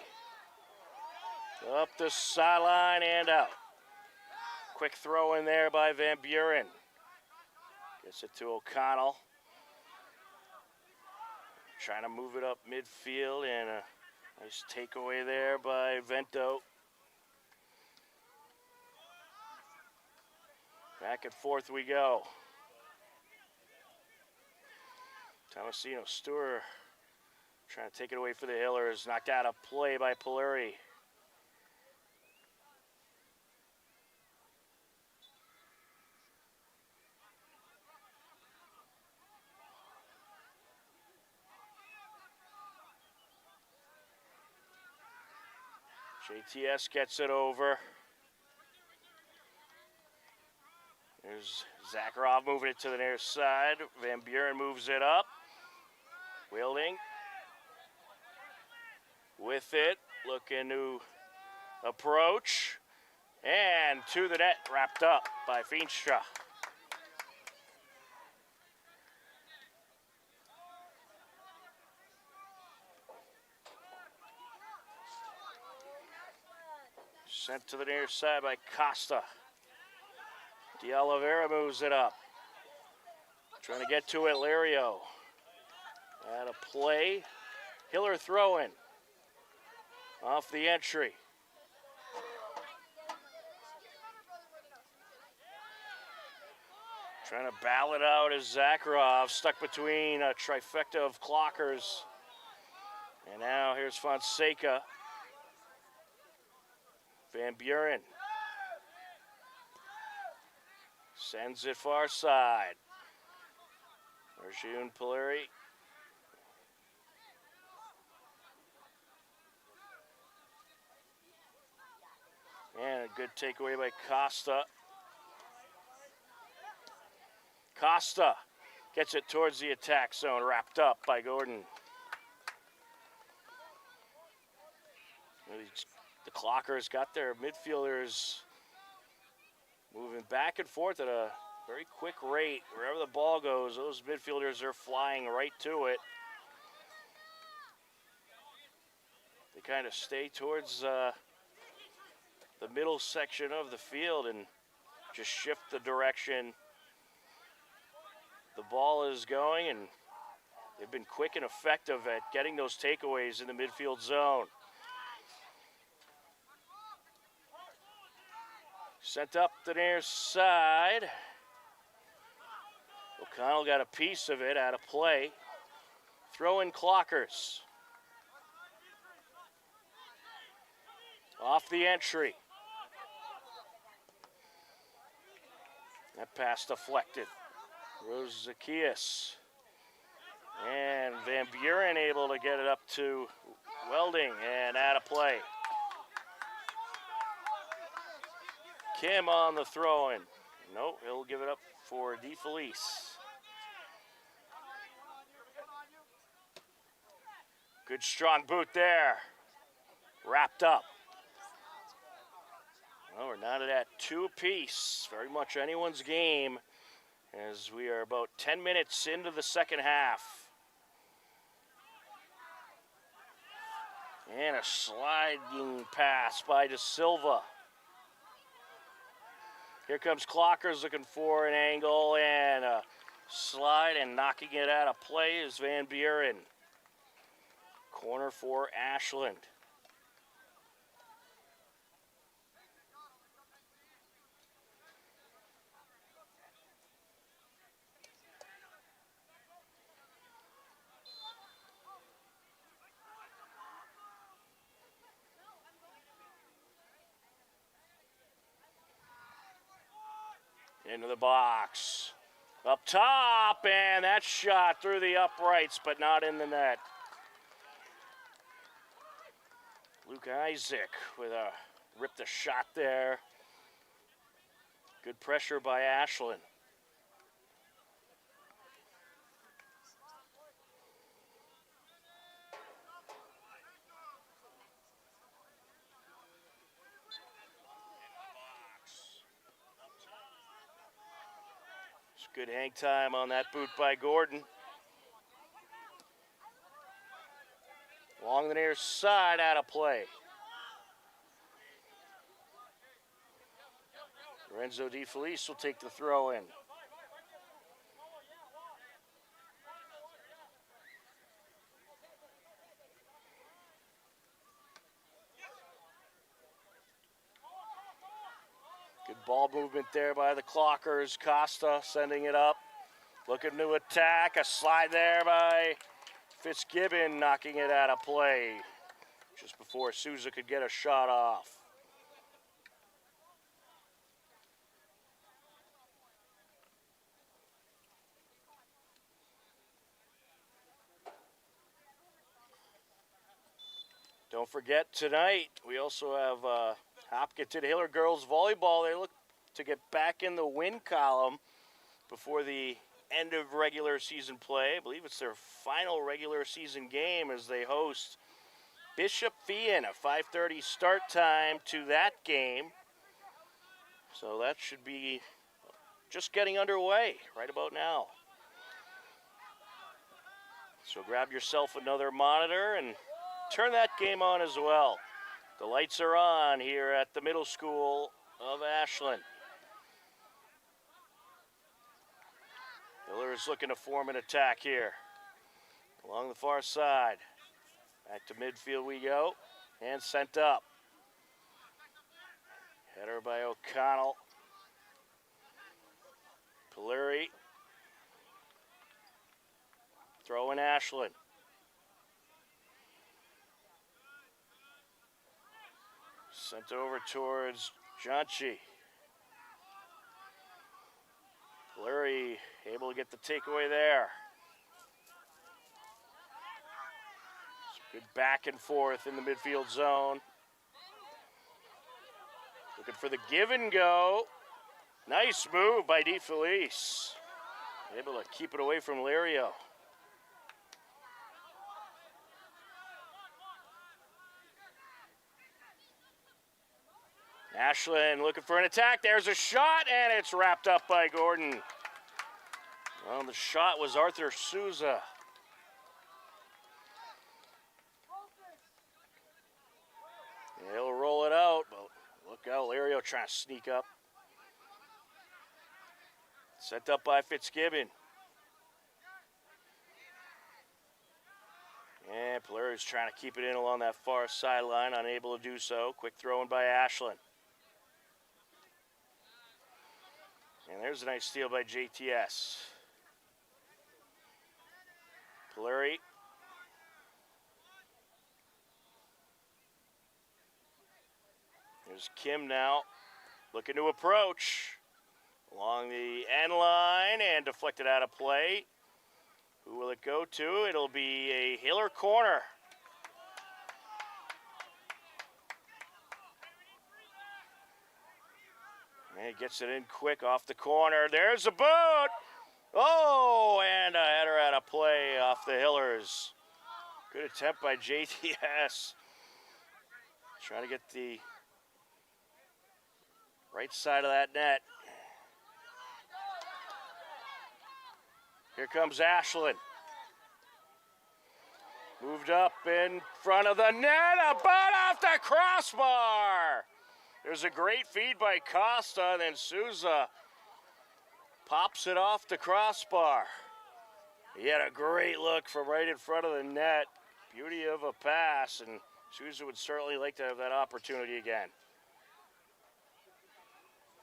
Up the sideline and out. Quick throw in there by Van Buren. Gets it to O'Connell. Trying to move it up midfield, and a nice takeaway there by Vento. Back and forth we go. Tomasino Stewart trying to take it away for the Hillers. Knocked out of play by Polari. JTS gets it over. There's Zakharov moving it to the near side. Van Buren moves it up. Wielding with it, looking to approach. And to the net, wrapped up by Feenstra. Sent to the near side by Costa. De Oliveira moves it up. Trying to get to it, Lario. Out of play. Hiller throw-in. Off the entry. Trying to battle it out is Zakharov, stuck between a trifecta of Clockers. And now here's Fonseca. Van Buren. Sends it far side. Arjun Polari. And a good takeaway by Costa. Costa gets it towards the attack zone, wrapped up by Gordon. The Clockers got their midfielders Going back and forth at a very quick rate. Wherever the ball goes, those midfielders are flying right to it. They kind of stay towards the middle section of the field and just shift the direction the ball is going, and they've been quick and effective at getting those takeaways in the midfield zone. Sent up the near side. O'Connell got a piece of it out of play. Throw-in Clockers. Off the entry. That pass deflected. Rose Zacchaeus. And Van Buren able to get it up to Welding and out of play. Kim on the throw-in. Nope, he'll give it up for DeFelice. Good strong boot there. Wrapped up. Well, we're not at 2 apiece. Very much anyone's game as we are about 10 minutes into the second half. And a sliding pass by De Silva. Here comes Clockers looking for an angle and a slide, and knocking it out of play is Van Buren. Corner for Ashland. Into the box. Up top, and that shot through the uprights, but not in the net. Luke Isaac with a ripped a shot there. Good pressure by Ashland. Good hang time on that boot by Gordon. Along the near side, out of play. Lorenzo DeFelice will take the throw in. Good ball movement there by the Clockers. Costa sending it up. Looking to attack. A slide there by Fitzgibbon, knocking it out of play just before Souza could get a shot off. Don't forget, tonight we also have Hopkinton Hiller girls volleyball. They look to get back in the win column before the end of regular season play. I believe it's their final regular season game as they host Bishop Feehan. A 5:30 start time to that game. So that should be just getting underway right about now. So grab yourself another monitor and turn that game on as well. The lights are on here at the middle school of Ashland. Hiller is looking to form an attack here. Along the far side. Back to midfield we go. And sent up. Header by O'Connell. Polari. Throw in Ashland. Sent over towards Janchi. Larry able to get the takeaway there. Good back and forth in the midfield zone. Looking for the give and go. Nice move by DeFelice. Able to keep it away from Lario. Ashland looking for an attack. There's a shot, and it's wrapped up by Gordon. Well, the shot was Arthur Souza. He'll roll it out, but look out, Lario trying to sneak up. Sent up by Fitzgibbon. And Polari's trying to keep it in along that far sideline, unable to do so. Quick throw in by Ashland. And there's a nice steal by JTS. Polari. There's Kim now, looking to approach along the end line and deflected out of play. Who will it go to? It'll be a Hiller corner. And he gets it in quick off the corner. There's a boot. Oh, and a header out of play off the Hillers. Good attempt by JTS. Trying to get the right side of that net. Here comes Ashland. Moved up in front of the net, about off the crossbar. There's a great feed by Costa, then Souza pops it off the crossbar. He had a great look from right in front of the net. Beauty of a pass, and Souza would certainly like to have that opportunity again.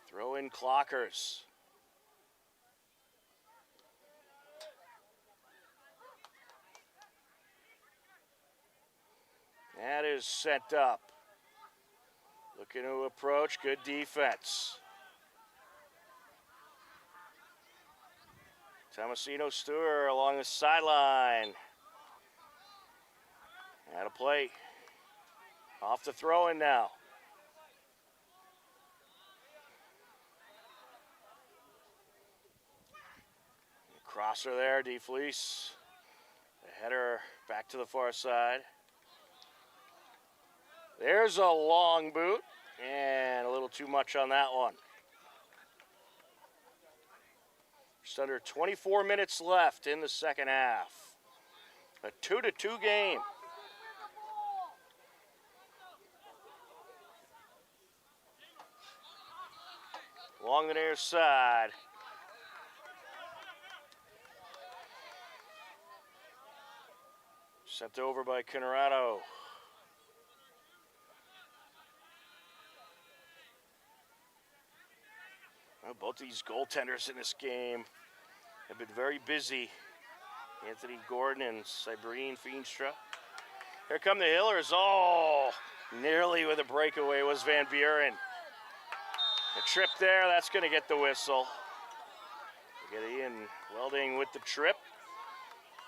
Throw in Clockers. That is sent up. Looking to approach, good defense. Tomasino Stewart along the sideline. Out of play. Off the throw-in now. Crosser there, DeFleece. The header back to the far side. There's a long boot, and a little too much on that one. Just under 24 minutes left in the second half. A 2-2 game. Along the near side. Sent over by Conrado. Well, both these goaltenders in this game have been very busy. Anthony Gordon and Cybrine Feenstra. Here come the Hillers. Oh, nearly with a breakaway was Van Buren. A trip there, that's going to get the whistle. Get Ian Welding with the trip.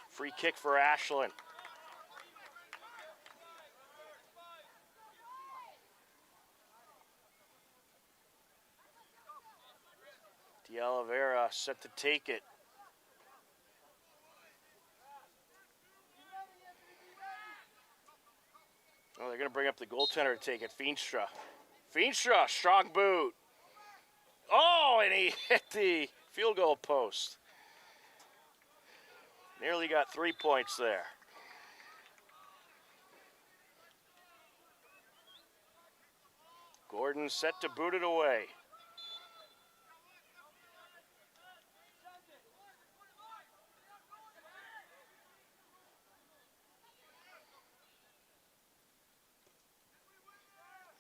Free kick for Ashland. De Oliveira set to take it. Oh, they're going to bring up the goaltender to take it. Feenstra. Feenstra, strong boot. Oh, and he hit the field goal post. Nearly got 3 points there. Gordon set to boot it away.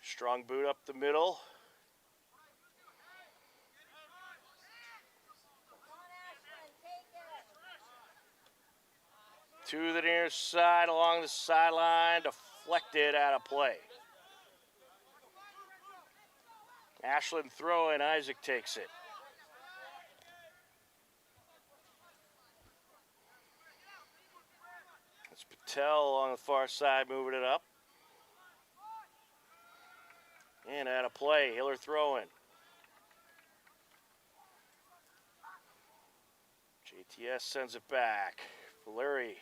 Strong boot up the middle. To the near side along the sideline, deflected out of play. Ashland throw and Isaac takes it. It's Patel along the far side moving it up. And out of play, Hiller throwing. JTS sends it back. Valeri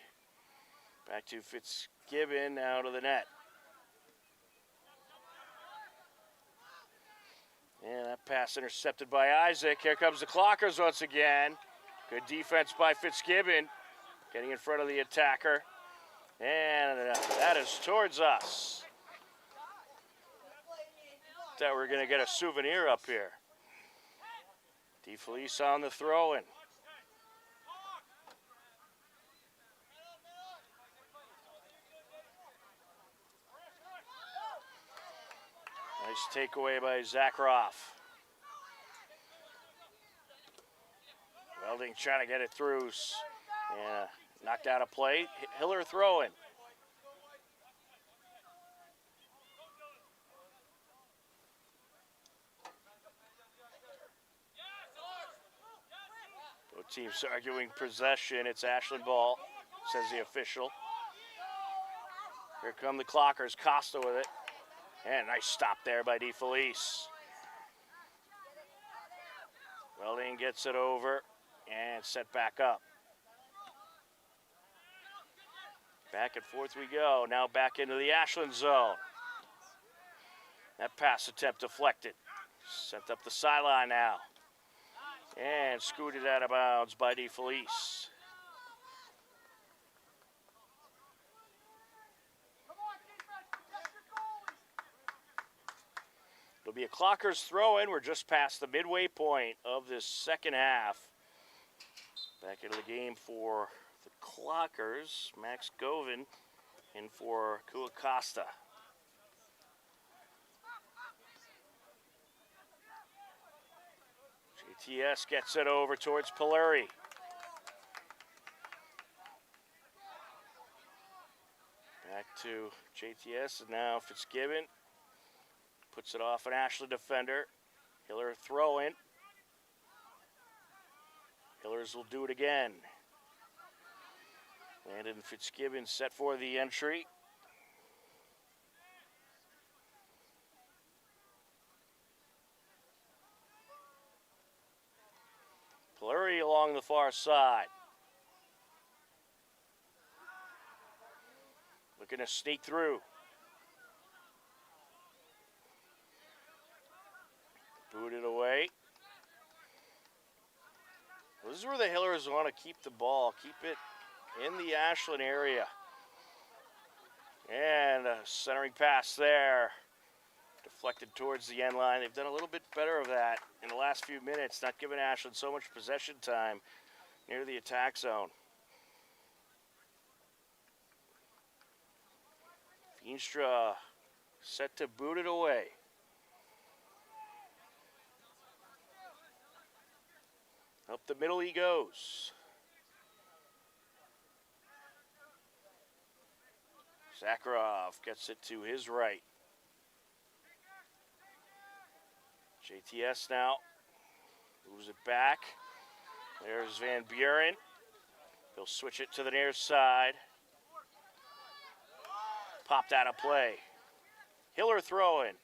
back to Fitzgibbon, out of the net. And that pass intercepted by Isaac. Here comes the Clockers once again. Good defense by Fitzgibbon, getting in front of the attacker. And that is towards us. Thought we were going to get a souvenir up here. DeFelice on the throw-in. Nice takeaway by Zakharov. Welding trying to get it through. Yeah, knocked out a play. Hiller throwing. Both teams arguing possession. It's Ashland ball, says the official. Here come the Clockers. Costa with it. And nice stop there by DeFelice. Welding gets it over and set back up. Back and forth we go. Now back into the Ashland zone. That pass attempt deflected. Sent up the sideline now. And scooted out of bounds by DeFelice. It'll be a Clockers throw-in. We're just past the midway point of this second half. Back into the game for the Clockers, Max Govin, and for Kua Costa. JTS gets it over towards Polari. Back to JTS, and now Fitzgibbon. Puts it off an Ashland defender. Hiller throw in. Hillers will do it again. Landon Fitzgibbon set for the entry. Polari along the far side. Looking to sneak through. Booted away. Well, this is where the Hillers want to keep the ball, keep it in the Ashland area. And a centering pass there. Deflected towards the end line. They've done a little bit better of that in the last few minutes, not giving Ashland so much possession time near the attack zone. Feenstra set to boot it away. Up the middle he goes. Zakharov gets it to his right. JTS now moves it back. There's Van Buren. He'll switch it to the near side. Popped out of play. Hiller throwing.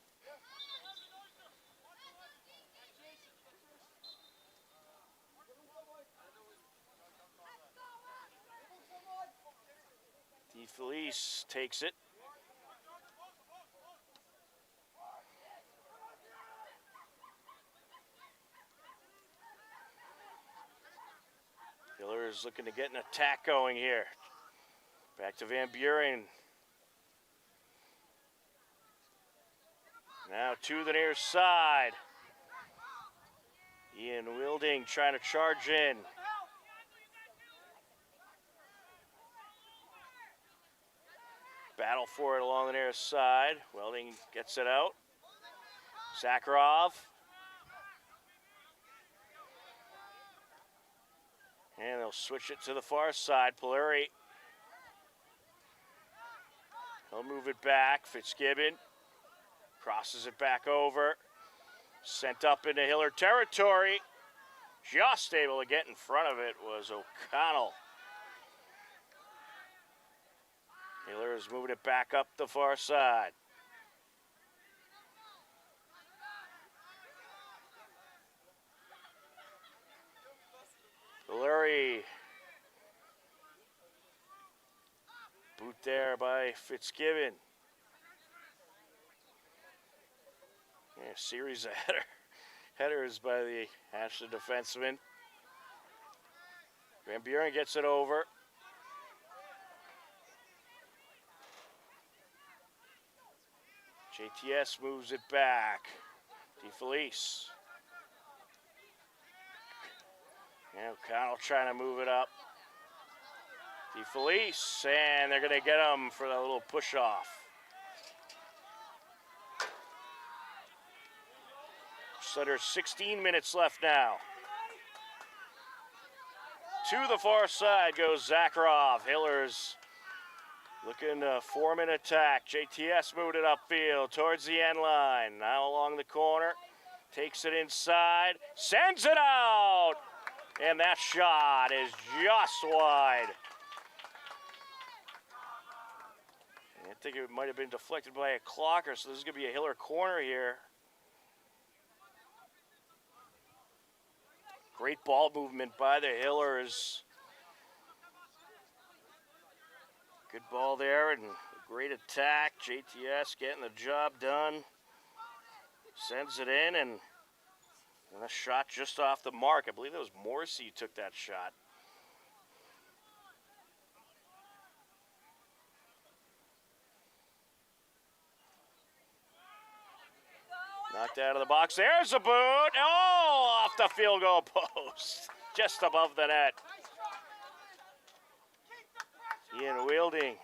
DeFelice takes it. Hiller is looking to get an attack going here. Back to Van Buren. Now to the near side. Ian Wilding trying to charge in. Battle for it along the near side. Welding gets it out. Zakharov. And they'll switch it to the far side. Polari. He'll move it back. Fitzgibbon crosses it back over. Sent up into Hiller territory. Just able to get in front of it was O'Connell. Hiller is moving it back up the far side. Polari. Boot there by Fitzgibbon. Yeah, series of header. headers by the Ashland defenseman. Van Buren gets it over. JTS moves it back. DeFelice. And O'Connell trying to move it up. DeFelice, and they're going to get him for that little push-off. Just under 16 minutes left now. To the far side goes Zakharov. Hillers looking to form an attack. JTS moved it upfield towards the end line. Now along the corner. Takes it inside. Sends it out. And that shot is just wide. I think it might have been deflected by a clocker, so this is going to be a Hiller corner here. Great ball movement by the Hillers. Good ball there and a great attack. JTS getting the job done. Sends it in and a shot just off the mark. I believe it was Morrissey who took that shot. Knocked out of the box. There's a boot. Oh, off the field goal post. Just above the net. Ian Wielding.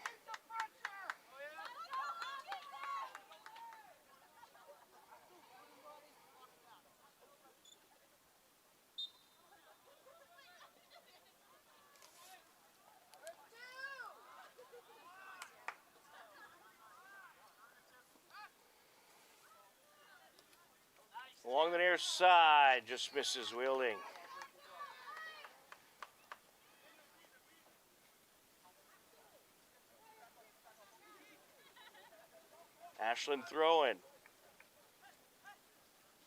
Along the near side, just misses Wielding. Ashland throwing.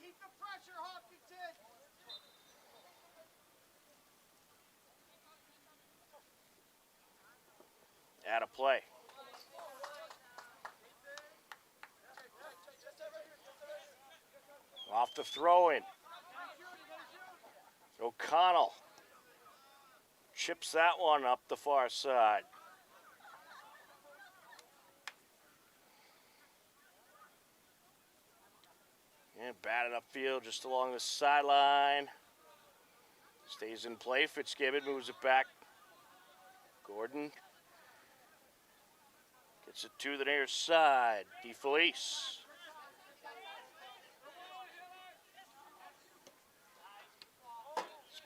Keep the pressure, Hopkinton. Out of play. Off the throw-in. O'Connell chips that one up the far side. And batted upfield just along the sideline. Stays in play. Fitzgibbon moves it back. Gordon gets it to the near side. DeFelice.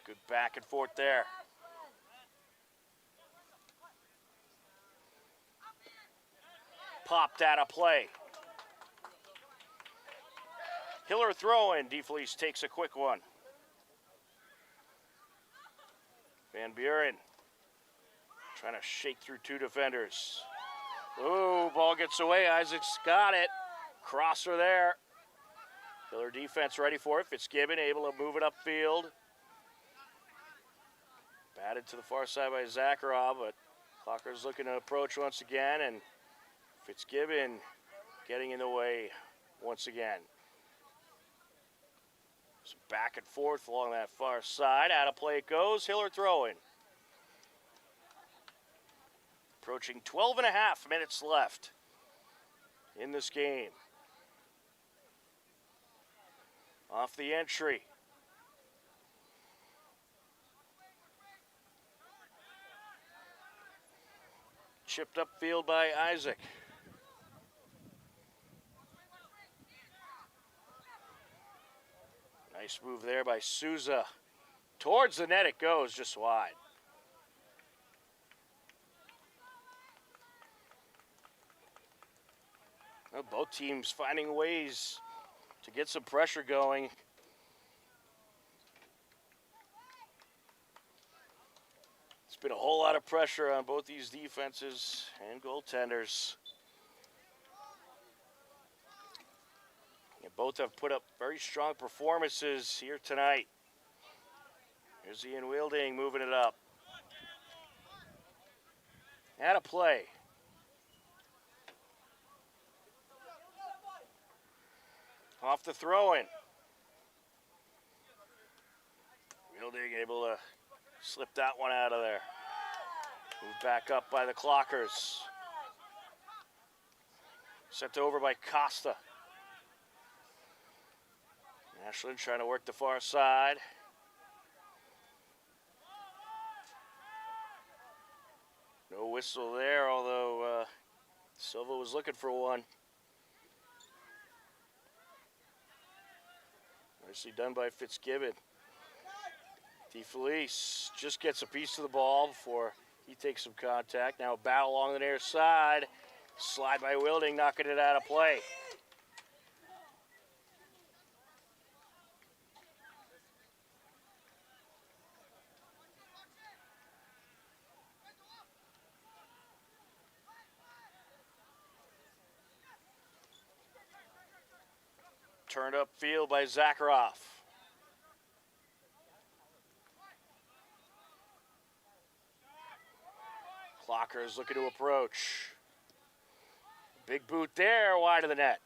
Good back and forth there. Popped out of play. Hiller throwing. DeFelice takes a quick one. Van Buren trying to shake through two defenders. Ooh, ball gets away. Isaac's got it. Crosser there. Hiller defense ready for it. Fitzgibbon able to move it upfield. Batted to the far side by Zakharov, but Clocker's looking to approach once again, and Fitzgibbon getting in the way once again. Some back and forth along that far side. Out of play it goes. Hiller throwing. Approaching 12 and a half minutes left in this game. Off the entry. Chipped upfield by Isaac. Nice move there by Souza. Towards the net it goes, just wide. Well, both teams finding ways to get some pressure going. It's been a whole lot of pressure on both these defenses and goaltenders. And both have put up very strong performances here tonight. Here's Ian Wielding moving it up. Out of play. Off the throw-in. Wielding able to slip that one out of there. Moved back up by the Clockers. Sent over by Costa. Ashland trying to work the far side. No whistle there, although Silva was looking for one. Nicely done by Fitzgibbon. DeFelice just gets a piece of the ball before he takes some contact. Now a battle along the near side. Slide by Wielding, knocking it out of play. Turned up field by Zakharov. Clockers looking to approach. Big boot there, wide of the net.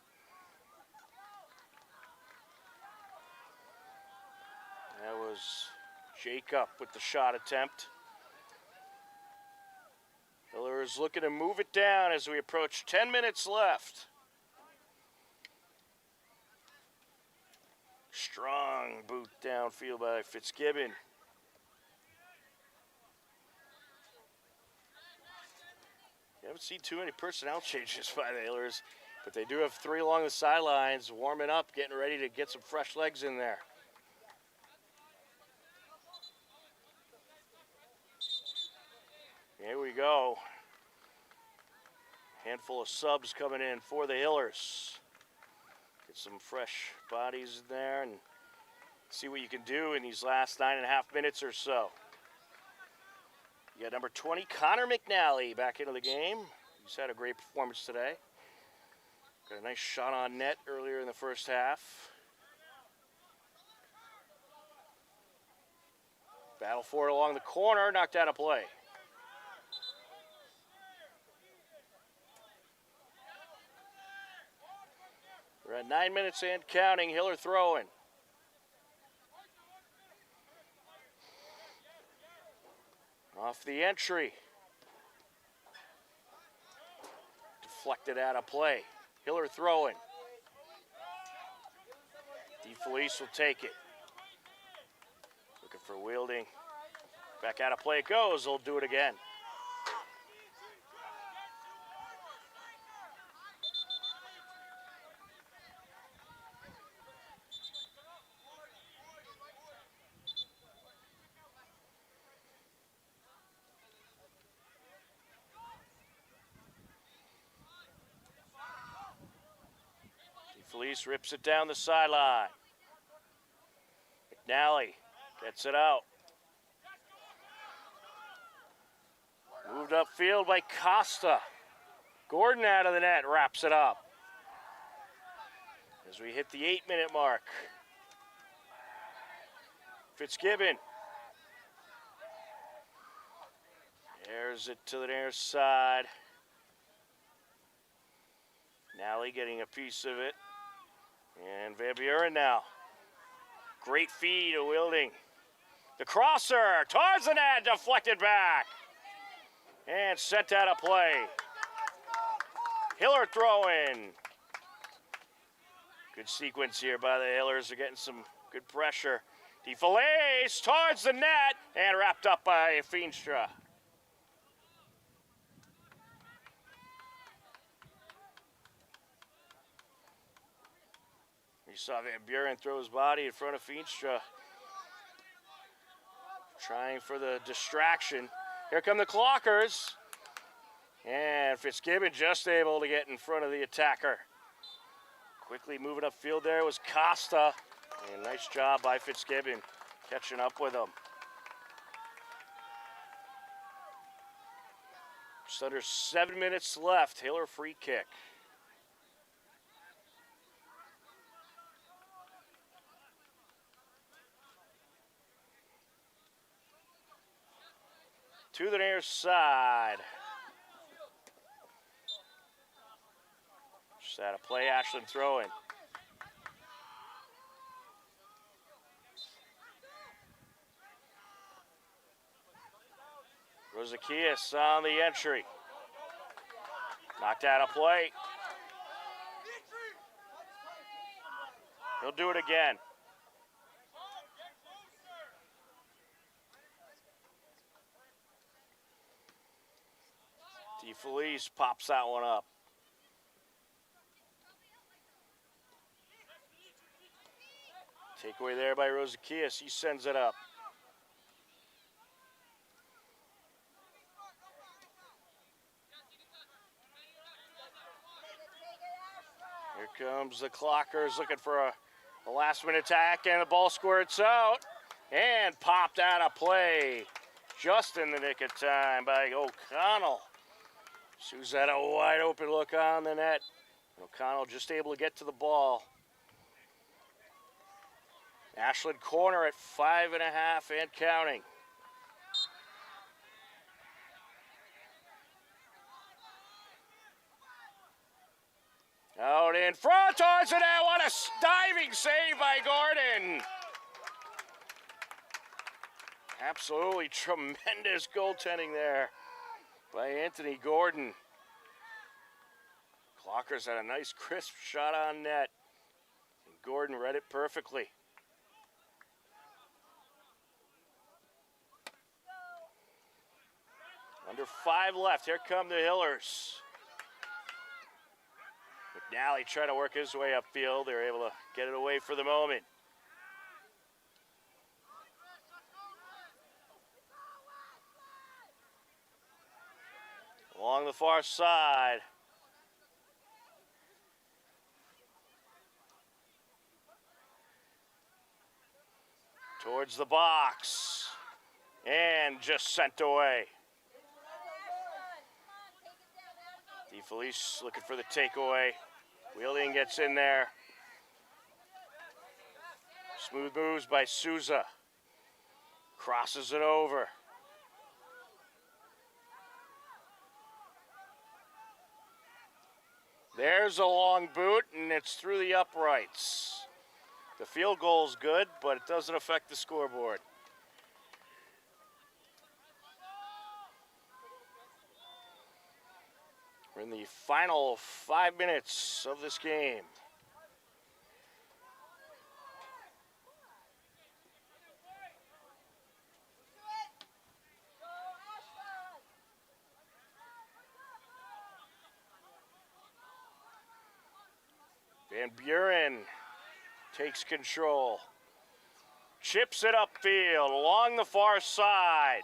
That was Jacob with the shot attempt. Miller is looking to move it down as we approach 10 minutes left. Strong boot downfield by Fitzgibbon. You haven't seen too many personnel changes by the Hillers, but they do have three along the sidelines, warming up, getting ready to get some fresh legs in there. Here we go. Handful of subs coming in for the Hillers. Get some fresh bodies in there and see what you can do in these last 9.5 minutes or so. You got number 20, Connor McNally, back into the game. He's had a great performance today. Got a nice shot on net earlier in the first half. Battle for it along the corner, knocked out of play. We're at 9 minutes and counting. Hiller throwing. Off the entry. Deflected out of play. Hiller throwing. DeFelice will take it. Looking for Wielding. Back out of play it goes. They'll do it again. DeFelice rips it down the sideline. McNally gets it out. Moved upfield by Costa. Gordon out of the net, wraps it up. As we hit the 8-minute mark. Fitzgibbon. Airs it to the near side. Nally getting a piece of it. And Van Buren now. Great feed of Wielding. The crosser towards the net, deflected back. And sent out of play. Hiller throwing. Good sequence here by the Hillers. They're getting some good pressure. DeFelice towards the net and wrapped up by Feenstra. You saw Van Buren throw his body in front of Feenstra. Trying for the distraction. Here come the Clockers. And Fitzgibbon just able to get in front of the attacker. Quickly moving upfield there was Costa. And nice job by Fitzgibbon catching up with him. Just under 7 minutes left. Hiller free kick. To the near side. Just out of play, Ashland throwing. Rosakias on the entry. Knocked out of play. He'll do it again. DeFelice pops that one up. Takeaway there by Rosakias. He sends it up. Here comes the Clockers looking for a last-minute attack, and the ball squirts out and popped out of play just in the nick of time by O'Connell. Sue's had a wide-open look on the net. O'Connell just able to get to the ball. Ashland corner at 5.5 and counting. Out in front towards the net. What a diving save by Gordon. Absolutely tremendous goaltending there by Anthony Gordon. Clockers had a nice crisp shot on net, and Gordon read it perfectly. Under 5 left. Here come the Hillers. McNally trying to work his way upfield. They're able to get it away for the moment. Along the far side. Towards the box. And just sent away. DeFelice looking for the takeaway. Wheeling gets in there. Smooth moves by Souza. Crosses it over. There's a long boot, and it's through the uprights. The field goal's good, but it doesn't affect the scoreboard. We're in the final 5 minutes of this game. Van Buren takes control. Chips it upfield along the far side.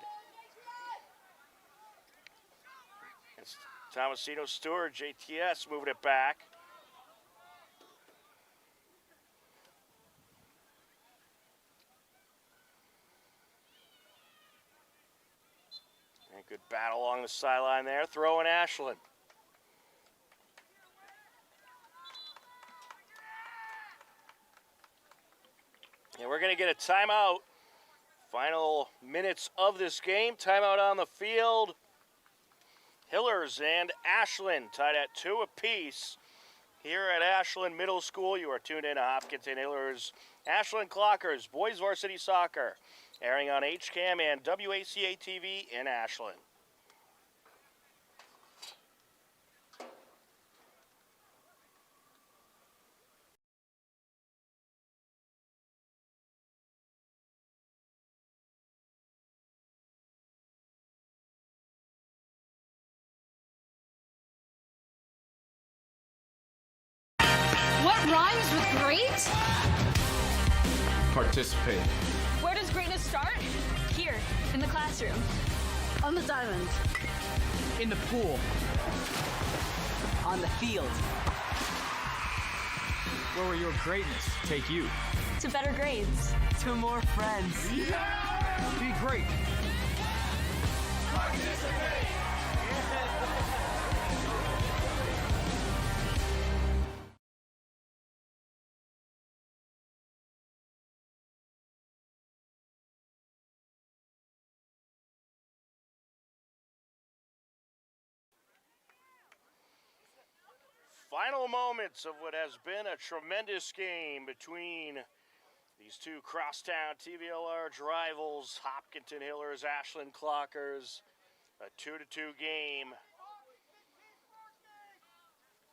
It's Tomasino Stewart, JTS, moving it back. And good battle along the sideline there. Throw in Ashland. And we're going to get a timeout. Final minutes of this game. Timeout on the field. Hillers and Ashland tied at 2 apiece. Here at Ashland Middle School, you are tuned in to Hopkinton Hillers, Ashland Clockers, Boys Varsity Soccer, airing on HCAM and WACA TV in Ashland. What rhymes with great? Participate. Where does greatness start? Here, in the classroom. On the diamond. In the pool. On the field. Where will your greatness take you? To better grades. To more friends. Be great. Final moments of what has been a tremendous game between these two crosstown TVL large rivals, Hopkinton Hillers, Ashland Clockers. A 2-2 game.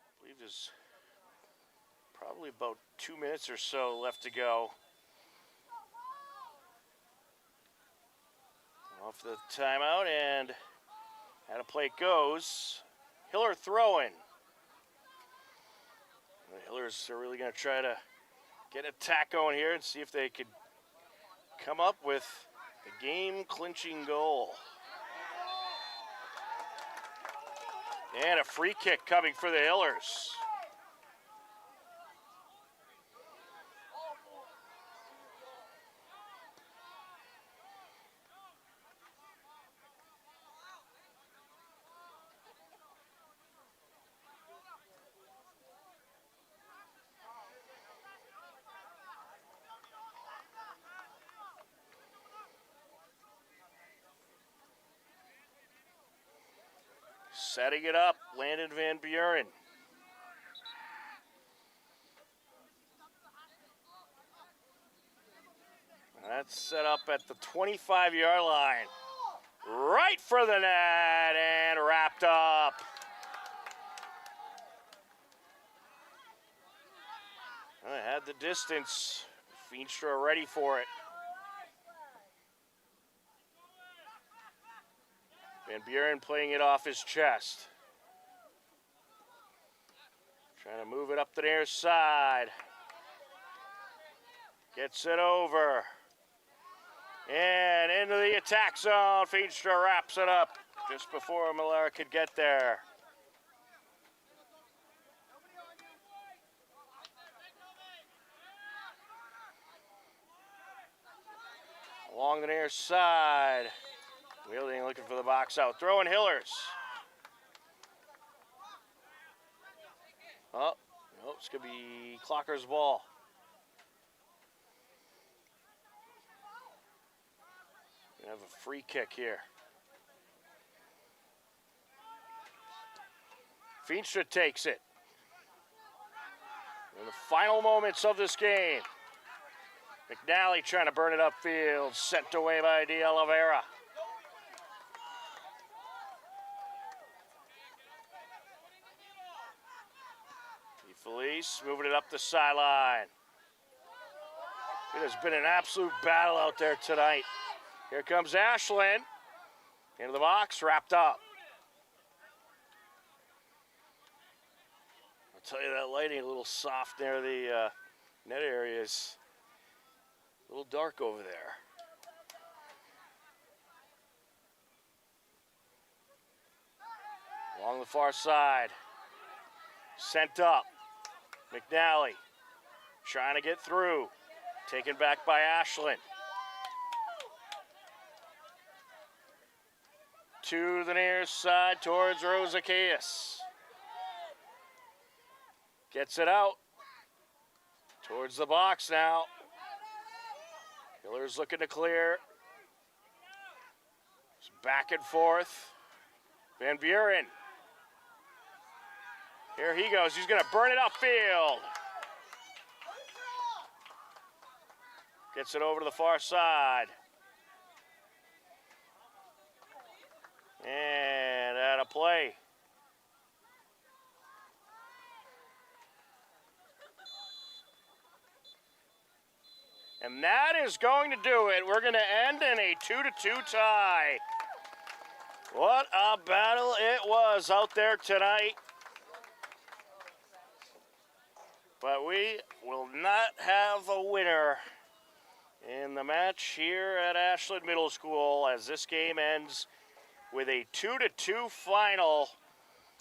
I believe there's probably about 2 minutes or so left to go. Off the timeout, and how to play it goes. Hiller throwing. The Hillers are really going to try to get an attack going here and see if they could come up with a game-clinching goal. And a free kick coming for the Hillers. Setting it up, Landon Van Buren. That's set up at the 25-yard line. Right for the net and wrapped up. I had the distance. Feenstra ready for it. Van Buren playing it off his chest. Trying to move it up the near side. Gets it over. And into the attack zone. Feenstra wraps it up just before Millar could get there. Along the near side. Wheeling, looking for the box out. Throwing Hillers. Oh, no, it's going to be Clocker's ball. We have a free kick here. Feenstra takes it. In the final moments of this game. McNally trying to burn it upfield. Sent away by De Oliveira. Felice moving it up the sideline. It has been an absolute battle out there tonight. Here comes Ashland. Into the box, wrapped up. I'll tell you, that lighting a little soft near the net area is a little dark over there. Along the far side. Sent up. McNally trying to get through. Taken back by Ashland. To the near side towards Rosakias. Gets it out. Towards the box now. Hiller's looking to clear. It's back and forth. Van Buren. Here he goes. He's going to burn it upfield. Gets it over to the far side. And out of play. And that is going to do it. We're going to end in a 2-2 tie. What a battle it was out there tonight. But we will not have a winner in the match here at Ashland Middle School as this game ends with a 2-2 final.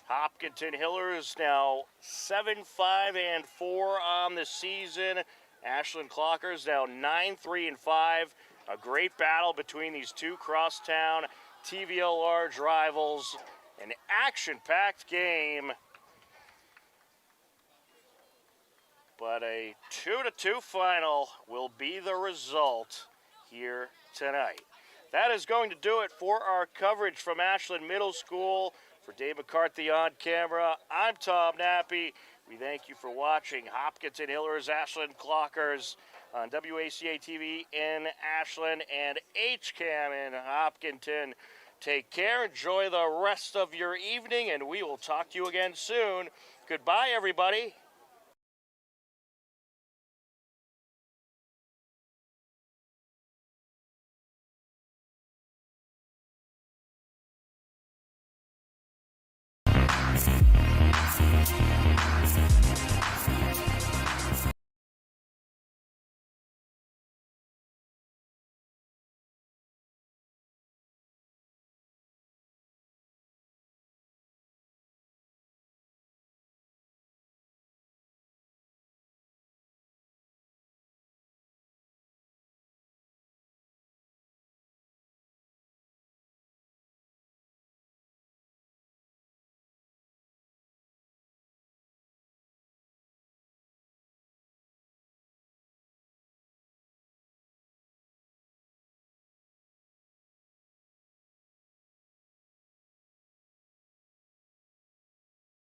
Hopkinton Hillers now 7-5-4 on the season. Ashland Clockers now 9-3-5. A great battle between these two crosstown TVL large rivals. An action-packed game. But a 2-2 final will be the result here tonight. That is going to do it for our coverage from Ashland Middle School. For Dave McCarthy on camera, I'm Tom Nappy. We thank you for watching Hopkinton Hillers, Ashland Clockers on WACA TV in Ashland and HCAM in Hopkinton. Take care. Enjoy the rest of your evening, and we will talk to you again soon. Goodbye, everybody.